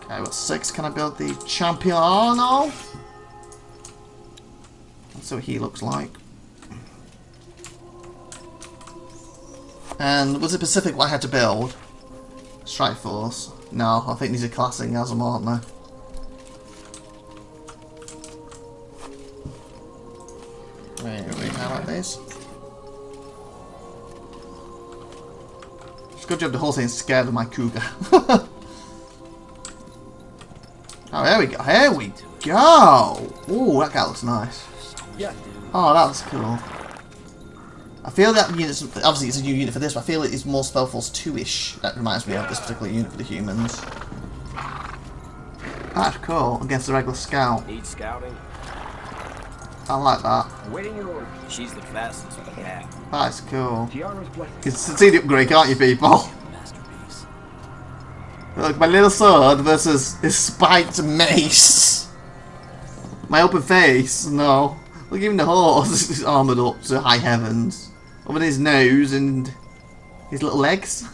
Okay, what 6? Can I build the champion? Oh no! Let's see what he looks like. And was it Pacific what I had to build? Strike Force? No, I think these are classing as them, aren't they? Wait, how about this? It's a good job the whole thing's scared of my cougar. Oh, there we go. Here we go! Ooh, that guy looks nice. Yeah. Oh, that was cool. I feel that unit's, obviously it's a new unit for this, but I feel it's more SpellForce 2-ish. That reminds me of this particular unit for the humans. That's cool, against the regular scout. Need scouting. I like that. Waiting your order. She's the fastest we have. That's cool. Tiara's place. You can see the upgrade, can't you, people? Masterpiece. Look, my little sword versus his spiked mace. My open face, no. Look, even the horse is armoured up to high heavens. Over his nose and his little legs.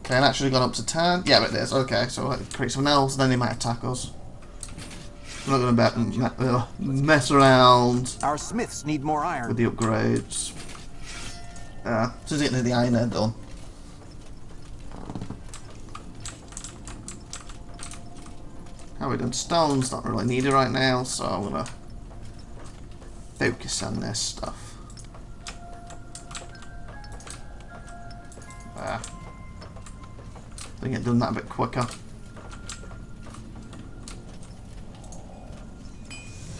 Okay, that should have gone up to 10. Yeah, but it is. Okay, so it creates someone else, then they might attack us. I'm not going to mess around. Our smiths need more iron. With the upgrades. As soon as I get the iron, they're done. How we done? Stone's not really needed right now, so I'm going to focus on this stuff. There. I think I've done that a bit quicker.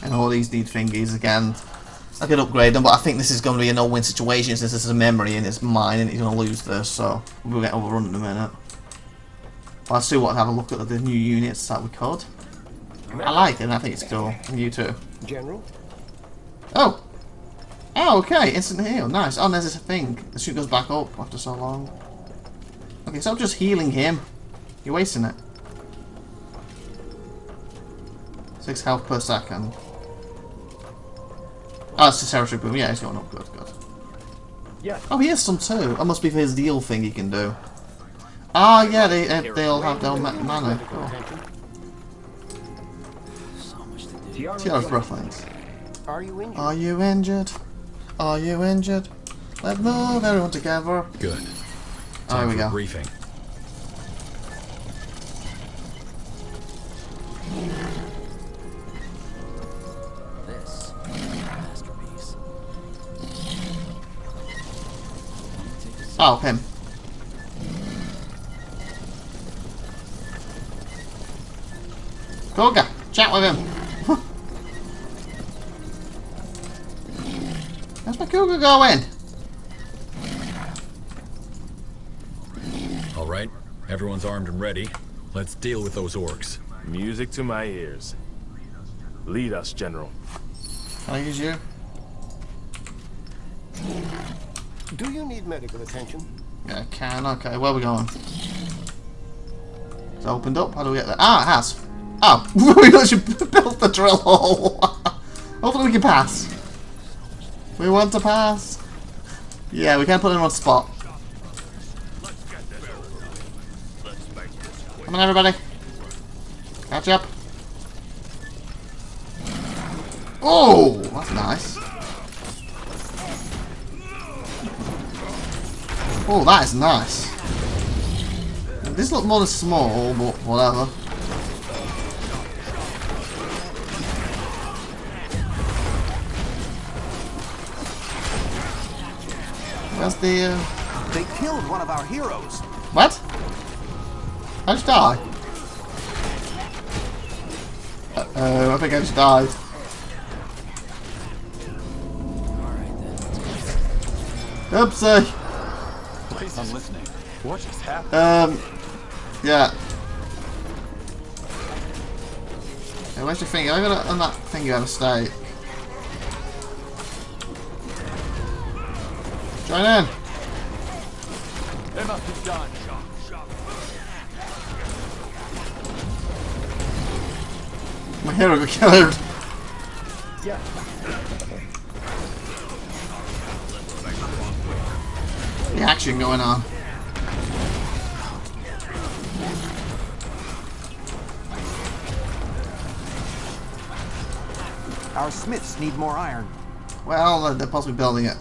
And all these need thingies again. I could upgrade them, but I think this is going to be a no-win situation since this is a memory and it's mine and he's going to lose this, so we'll get overrun in a minute. But I still want to have a look at the new units that we could. I like it and I think it's cool. And you too. General? Oh! Oh, okay. Instant heal. Nice. Oh, and there's this thing. The shoot goes back up after so long. Okay, so I'm just healing him. You're wasting it. 6 health per second. Oh, it's the territory boom. Yeah, he's going up. Good, good. Yeah. Oh, he has some too. That must be for his deal thing he can do. Ah, yeah, they all have their own mana. Cool. So much to do. Tiara's breathlings. Are you injured? Are you injured? Are you injured? Let's move everyone together. Good. Oh, here we go. Briefing. This masterpiece. Oh, him. Koga, chat with him. Where's my Koga going? All right, everyone's armed and ready. Let's deal with those orcs. Music to my ears. Lead us, General. Can I use you? Do you need medical attention? Yeah, I can. Okay, where are we going? It's opened up. How do we get there? Ah, it has. Oh, we actually built the drill hole. Hopefully we can pass. We want to pass. Yeah, we can't put it in one spot. Come on, everybody. Catch up. Oh, that's nice. Oh, that is nice. This looks more than small, but whatever. Where's the They killed one of our heroes. what? I just died. I think I just died. Oopsie. I'm listening. What just happened? Yeah. Hey, where's your finger? I got on that thing you have a stake. Join in. They must have done. My hero got killed. Yeah. The action going on. Our smiths need more iron. Well, they're possibly building it.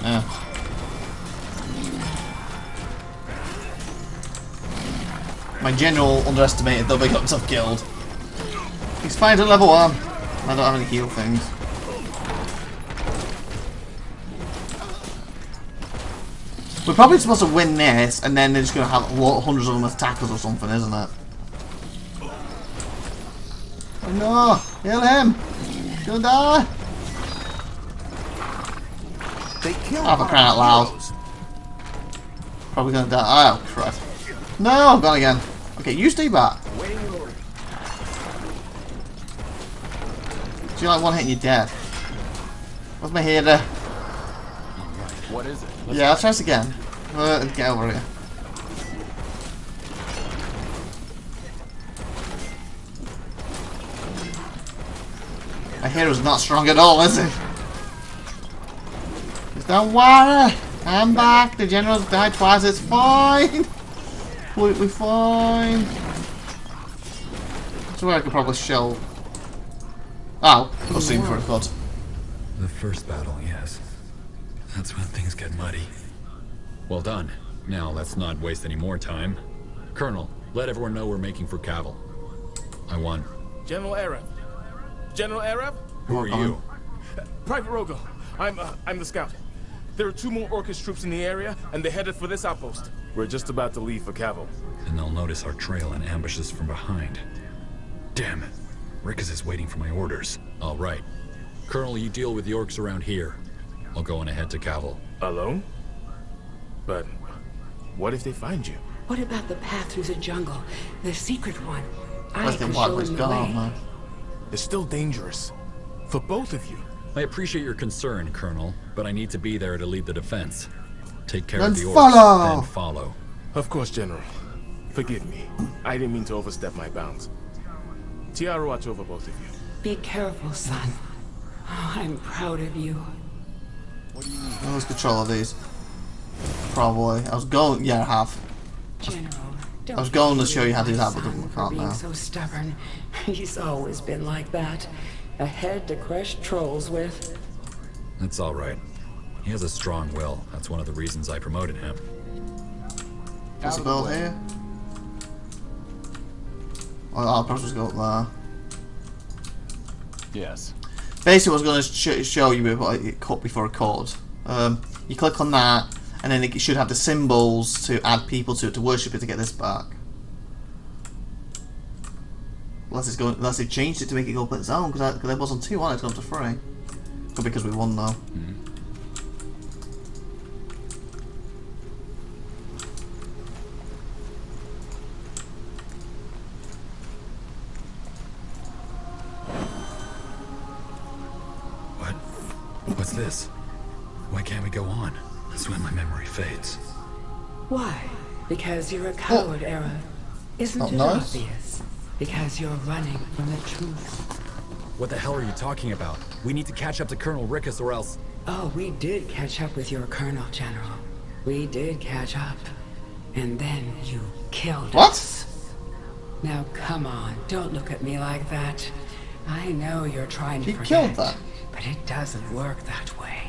Yeah. My general underestimated though they got himself killed. He's fine at level 1. I don't have any heal things. We're probably supposed to win this, and then they're just going to have hundreds of them attack us or something, isn't it? Oh no! Kill him! He's gonna die! They killed Oh, for crying out loud. Probably gonna die. Oh, crap. No, I'm gone again. Okay, you stay back. Do you like one hit and you're dead? What's my header? What is it? Yeah, let's try this again. Get over here. My hero's not strong at all, is he? Just don't worry. I'm back. The general's died twice. It's fine. Completely fine. That's where I could probably show. Oh, I'll see for a god. The first battle, yes. That's when things get muddy. Well done. Now let's not waste any more time. Colonel, let everyone know we're making for Cavill. I won. General Arab. General Arab? Who are you? Private Rogo. I'm the scout. There are 2 more Orcish troops in the area, and they're headed for this outpost. We're just about to leave for Cavill. And they'll notice our trail and ambush us from behind. Damn it. Rickes is waiting for my orders. All right. Colonel, you deal with the orcs around here. I'll go on ahead to Cavill. Alone? But what if they find you? What about the path through the jungle? The secret one? I Where's the can one show that's him the gone, way. man? It's still dangerous. For both of you. I appreciate your concern, Colonel, but I need to be there to lead the defense. Take care Then of the orcs, follow! then follow. Of course, General. Forgive me. I didn't mean to overstep my bounds. Tiara watch over both of you. Be careful, son. Oh, I'm proud of you. I lose control of these. Probably. I was going. Yeah, I have. General, I was going to show you how to do that, but I for can't being now. so stubborn. He's always been like that. A head to crush trolls with. That's all right. He has a strong will. That's one of the reasons I promoted him. What's the build here? Well, I'll probably just go up there. Yes. Basically, what I was going to show you what it cut before a code. You click on that, and then it should have the symbols to add people to it to worship it to get this back. Unless they changed it to make it go up its own, because it was on 2 on it, it's gone to 3. Could be because we won though. What's this? Why can't we go on? That's when my memory fades. Why? Because you're a coward, Era. Isn't it nice. obvious? Because you're running from the truth. What the hell are you talking about? We need to catch up to Colonel Rickes or else... Oh, we did catch up with your Colonel, General. We did catch up. And then you killed us. Now come on, don't look at me like that. I know you're trying to forget. killed that. But it doesn't work that way.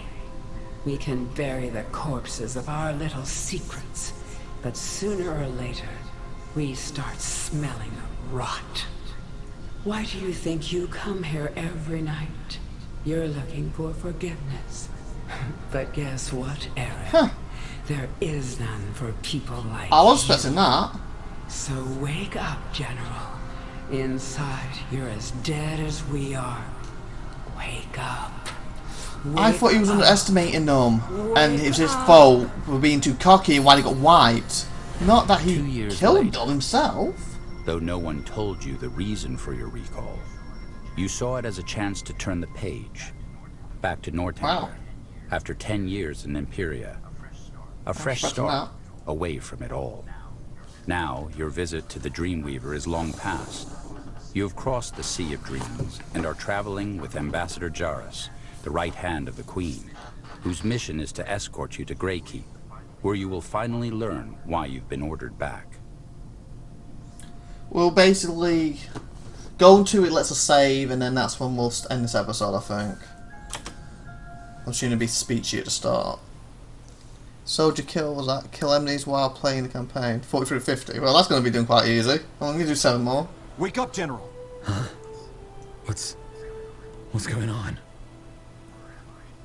We can bury the corpses of our little secrets, but sooner or later, we start smelling rot. Why do you think you come here every night? You're looking for forgiveness. But guess what, Eric? Huh. There is none for people like I was you. expecting that. So wake up, General. Inside, you're as dead as we are. Wake up. I thought he was underestimating them, and it was his fault for being too cocky and why he got wiped. Not that 2 he years killed later. them himself. Though no one told you the reason for your recall, you saw it as a chance to turn the page. Back to Northanger. Wow. After 10 years in Imperia. A fresh expecting start, away from it all. Now, your visit to the Dreamweaver is long past. You have crossed the Sea of Dreams and are traveling with Ambassador Jarrus, the right hand of the Queen, whose mission is to escort you to Greykeep, where you will finally learn why you've been ordered back. We'll basically go to it, lets us save, and then that's when we'll end this episode, I think. I'm assuming it'll be speech here to start. Soldier kill, was that? Kill enemies while playing the campaign. 43 to 50. Well, that's going to be doing quite easy. I'm going to do 7 more. Wake up, General. Huh? What's going on?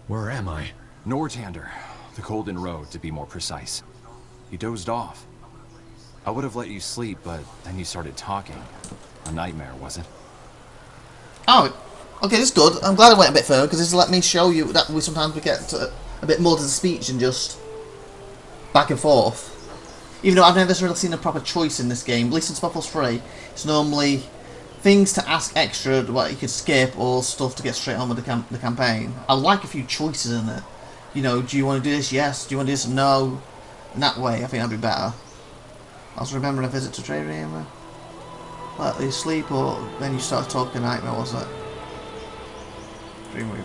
Where am I? Northanger. The Golden Road, to be more precise. You dozed off. I would have let you sleep, but then you started talking. A nightmare, was it? Oh, okay, that's good. I'm glad I went a bit further, because this let me show you that we sometimes get a bit more to the speech than just back and forth. Even though I've never really seen a proper choice in this game, at least in SpellForce 3, it's normally things to ask extra, what you could skip, or stuff to get straight on with the campaign. I like a few choices in it. You know, do you want to do this? Yes. Do you want to do this? No. In that way, I think that'd be better. I was remembering a visit to Daydreamer. Well, you sleep, or then you start talking nightmare, was it? Dreamweaver.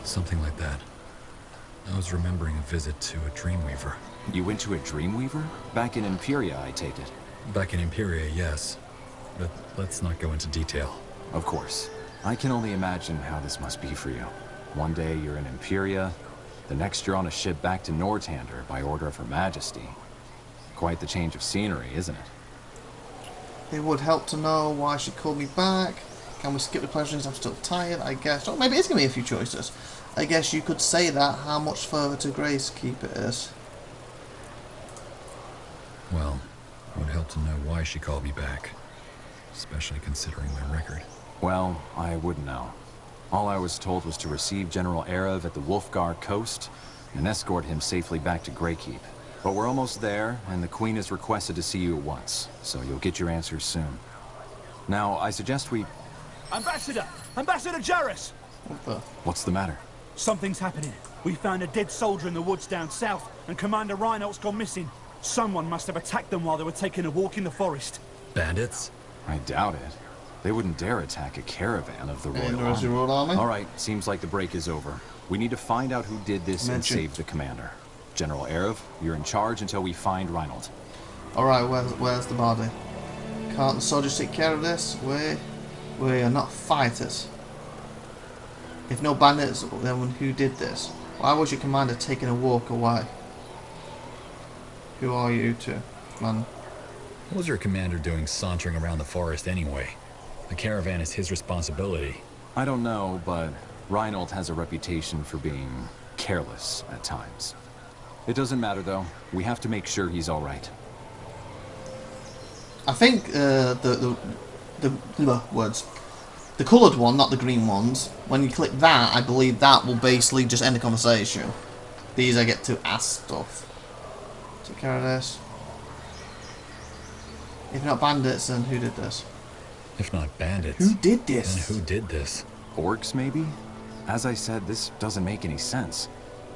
Something like that. I was remembering a visit to a Dreamweaver. You went to a Dreamweaver? Back in Imperia, I take it. Back in Imperia, yes. But let's not go into detail. Of course. I can only imagine how this must be for you. One day you're in Imperia, the next you're on a ship back to Northander by order of Her Majesty. Quite the change of scenery, isn't it? It would help to know why she called me back. Can we skip the questions? I'm still tired, I guess. Oh, maybe it's going to be a few choices. I guess you could say that. How much further to Gracekeep it is. Well, it would help to know why she called me back. Especially considering my record. Well, I wouldn't know. All I was told was to receive General Erev at the Wolfgar coast and escort him safely back to Greykeep. But we're almost there, and the Queen has requested to see you at once, so you'll get your answers soon. Now, I suggest we... Ambassador! Ambassador Jarrus! What's the matter? Something's happening. We found a dead soldier in the woods down south, and Commander Reinhold's gone missing. Someone must have attacked them while they were taking a walk in the forest. Bandits? I doubt it. They wouldn't dare attack a caravan of the Royal Army. All right, seems like the break is over. We need to find out who did this and save the commander. General Erev, you're in charge until we find Reinhold. Alright, where's the body? Can't the soldiers take care of this? We are not fighters. If no bandits, then who did this? Why was your commander taking a walk away? Who are you two, man? What was your commander doing sauntering around the forest anyway? The caravan is his responsibility. I don't know, but Reinhold has a reputation for being careless at times. It doesn't matter, though. We have to make sure he's all right. I think the words, the coloured one, not the green ones. When you click that, I believe that will basically just end the conversation. These I get to ask stuff. Take care of this. If not bandits, then who did this? If not bandits, who did this? Then who did this? Orcs, maybe? As I said, this doesn't make any sense.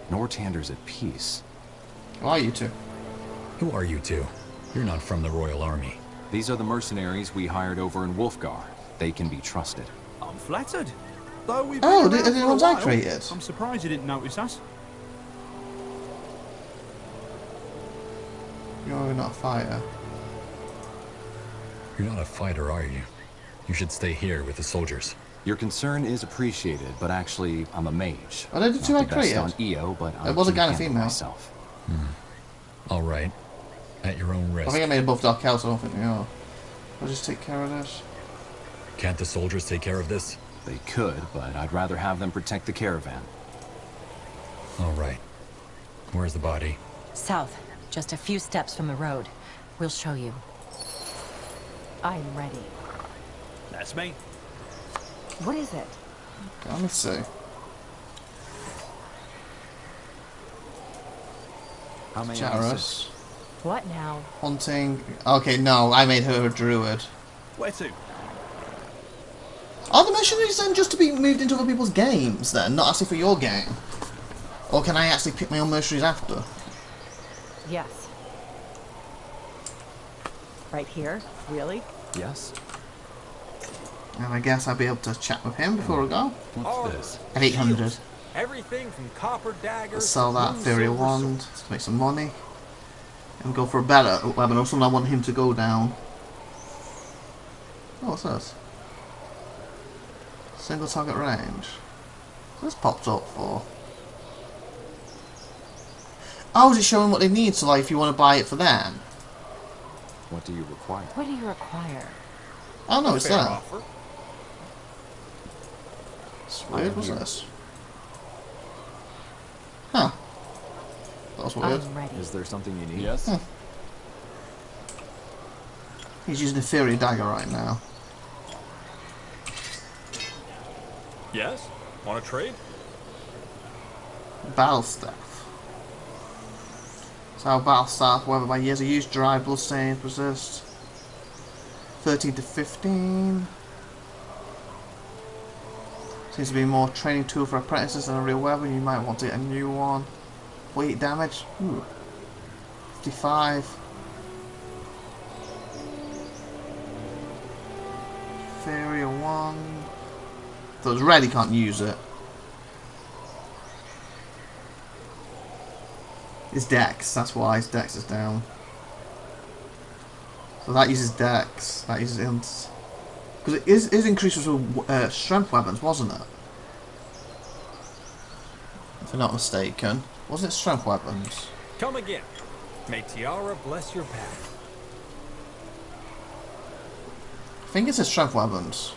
Northander's at peace. Who are you two? Who are you two? You're not from the Royal Army. These are the mercenaries we hired over in Wolfgar. They can be trusted. I'm flattered. Though we've oh, been the ones I created. I'm surprised you didn't notice us. You're not a fighter. You're not a fighter, are you? You should stay here with the soldiers. Your concern is appreciated, but actually, I'm a mage. Are they the two I created? On EO, but it was a guy and a female. Myself. All right. At your own risk. I think I made a buff dark house, so I don't think they are. I'll just take care of this. Can't the soldiers take care of this? They could, but I'd rather have them protect the caravan. All right. Where's the body? South. Just a few steps from the road. We'll show you. I'm ready. That's me. What is it? Let me see. How many Jarrus. What now? Hunting. Okay, no, I made her a druid. Where to? Are the missionaries then just to be moved into other people's games then, not actually for your game? Or can I actually pick my own mercenaries after? Yes. Right here? Really? Yes. And I guess I'll be able to chat with him before I go. What's this? At 800. Everything from copper daggers. Let's sell that Fury Wand to make some money. And go for a better weapon, or something I want him to go down. Oh, what's this? Single target range. What's this popped up for? Oh, is it showing what they need, so like if you want to buy it for them? What do you require? What do you require? Oh no, it's Fair there. offer. It's weird, what's this? Huh. That was weird. Is there something you need? Yes. He's using the Fury Dagger right now. Yes? Want to trade? Battle Staff. So Battle Staff, whether by years of use, dry, bloodstains, resist. 13 to 15. Seems to be more training tool for apprentices than a real weapon. You might want to get a new one. 48 damage. Ooh. 55. Inferior 1. So it's red, he can't use it. His Dex, that's why his Dex is down. So that uses Dex, that uses Int. Because his increase was with strength weapons, wasn't it? If I'm not mistaken. Wasn't it strength weapons? Come again. May Tiara bless your path. I think it's his strength weapons.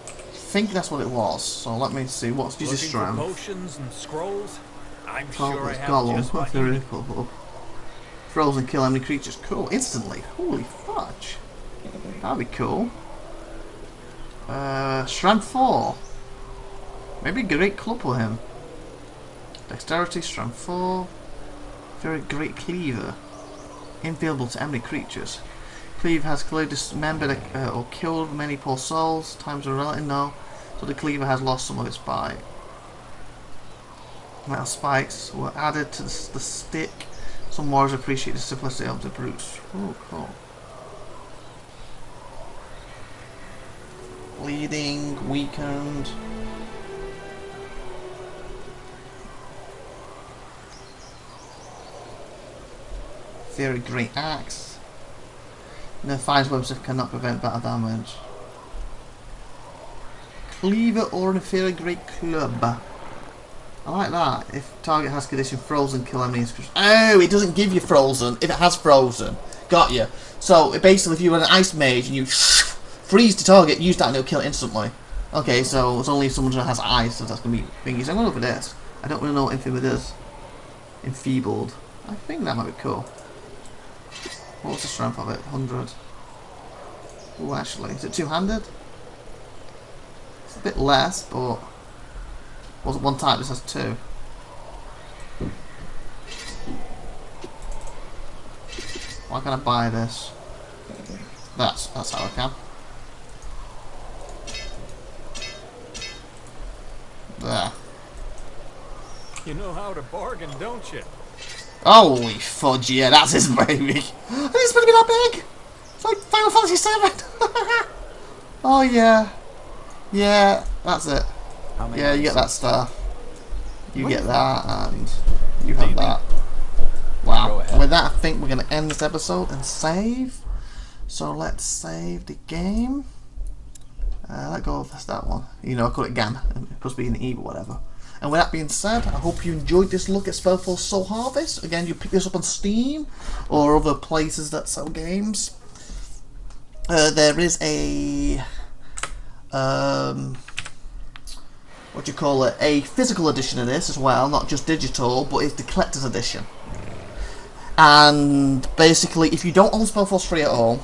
I think that's what it was. So let me see. What's his strength? Potions and scrolls. I'm Oh, sure I it's have Gollum. just what Very you need. cool. Throws and kill enemy creatures. Cool. Instantly. Holy fudge. That'd be cool. Strength 4. Maybe Great Club for him. Dexterity, Strength 4. Very Great Cleaver. Inviolable to enemy creatures. Cleave has clearly dismembered or killed many poor souls. Times are relative, no. So the cleaver has lost some of its bite. Metal spikes were added to the stick. Some warriors appreciate the simplicity of the brutes. Oh, cool. Bleeding, weakened. Very great axe. No fires webs that cannot prevent battle damage. Cleaver or an inferior great club. I like that. If target has condition frozen, kill enemies. Oh, it doesn't give you frozen if it has frozen. Got you. So basically, if you were an ice mage and you freeze the target, use that and it'll kill it instantly. Okay, so it's only if someone has ice, so that's gonna be thingies. I'm gonna look for this. I don't really know what anything it is. Enfeebled. I think that might be cool. What's the strength of it? 100. Oh, actually, is it two-handed? It's a bit less, but wasn't one type. This has two. Why can't I buy this? That's how I can. There. You know how to bargain, don't you? Holy fudge, yeah, that's his baby. It's supposed to be that big. It's like Final Fantasy 7. Oh yeah. Yeah, that's it. Yeah, you get that stuff. You get that, and you have that. Wow. And with that, I think we're going to end this episode and save. So let's save the game. Let go of that one. You know, I call it GAN. It's supposed to be an E or whatever. And with that being said, I hope you enjoyed this look at SpellForce Soul Harvest. Again, you pick this up on Steam or other places that sell games. There is a what do you call it? A physical edition of this as well, not just digital, but it's the collector's edition. And basically, if you don't own SpellForce 3 at all,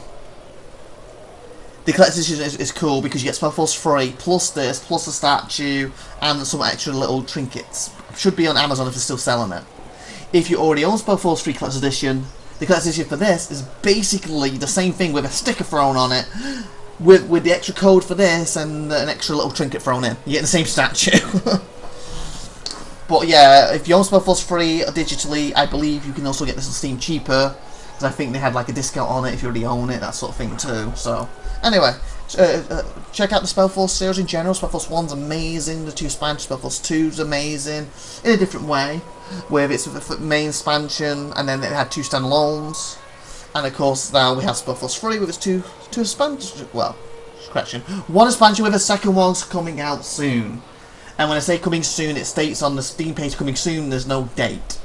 the collector's edition is cool because you get SpellForce 3 plus this, plus the statue, and some extra little trinkets. Should be on Amazon if they're still selling it. If you already own SpellForce 3 collector's edition, the collector's edition for this is basically the same thing with a sticker thrown on it, with the extra code for this and an extra little trinket thrown in. You get the same statue. But yeah, if you own SpellForce 3 digitally, I believe you can also get this on Steam cheaper, because I think they had like a discount on it if you already own it, that sort of thing too. So anyway, check out the SpellForce series in general. SpellForce 1's amazing, the 2 expansion, SpellForce 2's amazing, in a different way, with its main expansion, and then it had 2 standalones. And of course now we have SpellForce 3 with its two expansions, well, correction, 1 expansion with a second one's coming out soon. And when I say coming soon, it states on the Steam page coming soon, there's no date.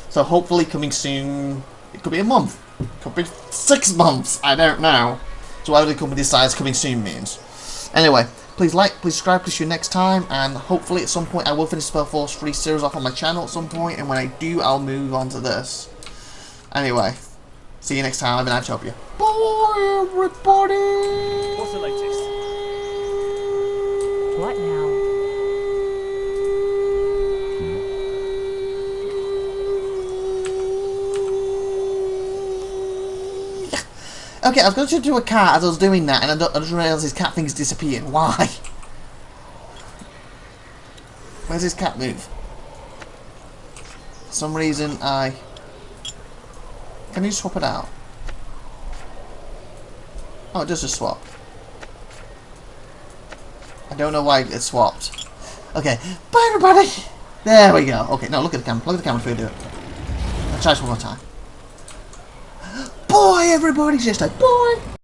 So hopefully coming soon, it could be a month, it could be 6 months, I don't know. So whatever the company decides coming soon means. Anyway, Please like, please subscribe, please see you next time, and hopefully at some point I will finish SpellForce 3 series off on my channel at some point, and when I do, I'll move on to this. Anyway, see you next time. I've been IVATOPIA. Bye, everybody! What's the latest? What now? Okay, I was going to do a cat as I was doing that, and I just realised his cat thing's disappeared. Why? Where's his cat move? For some reason, Can you swap it out? Oh, it does just swap. I don't know why it swapped. Okay, bye everybody! There we go. Okay, now look at the camera. Look at the camera before you do it. I'll try this one more time. Bye everybody! Just like, bye!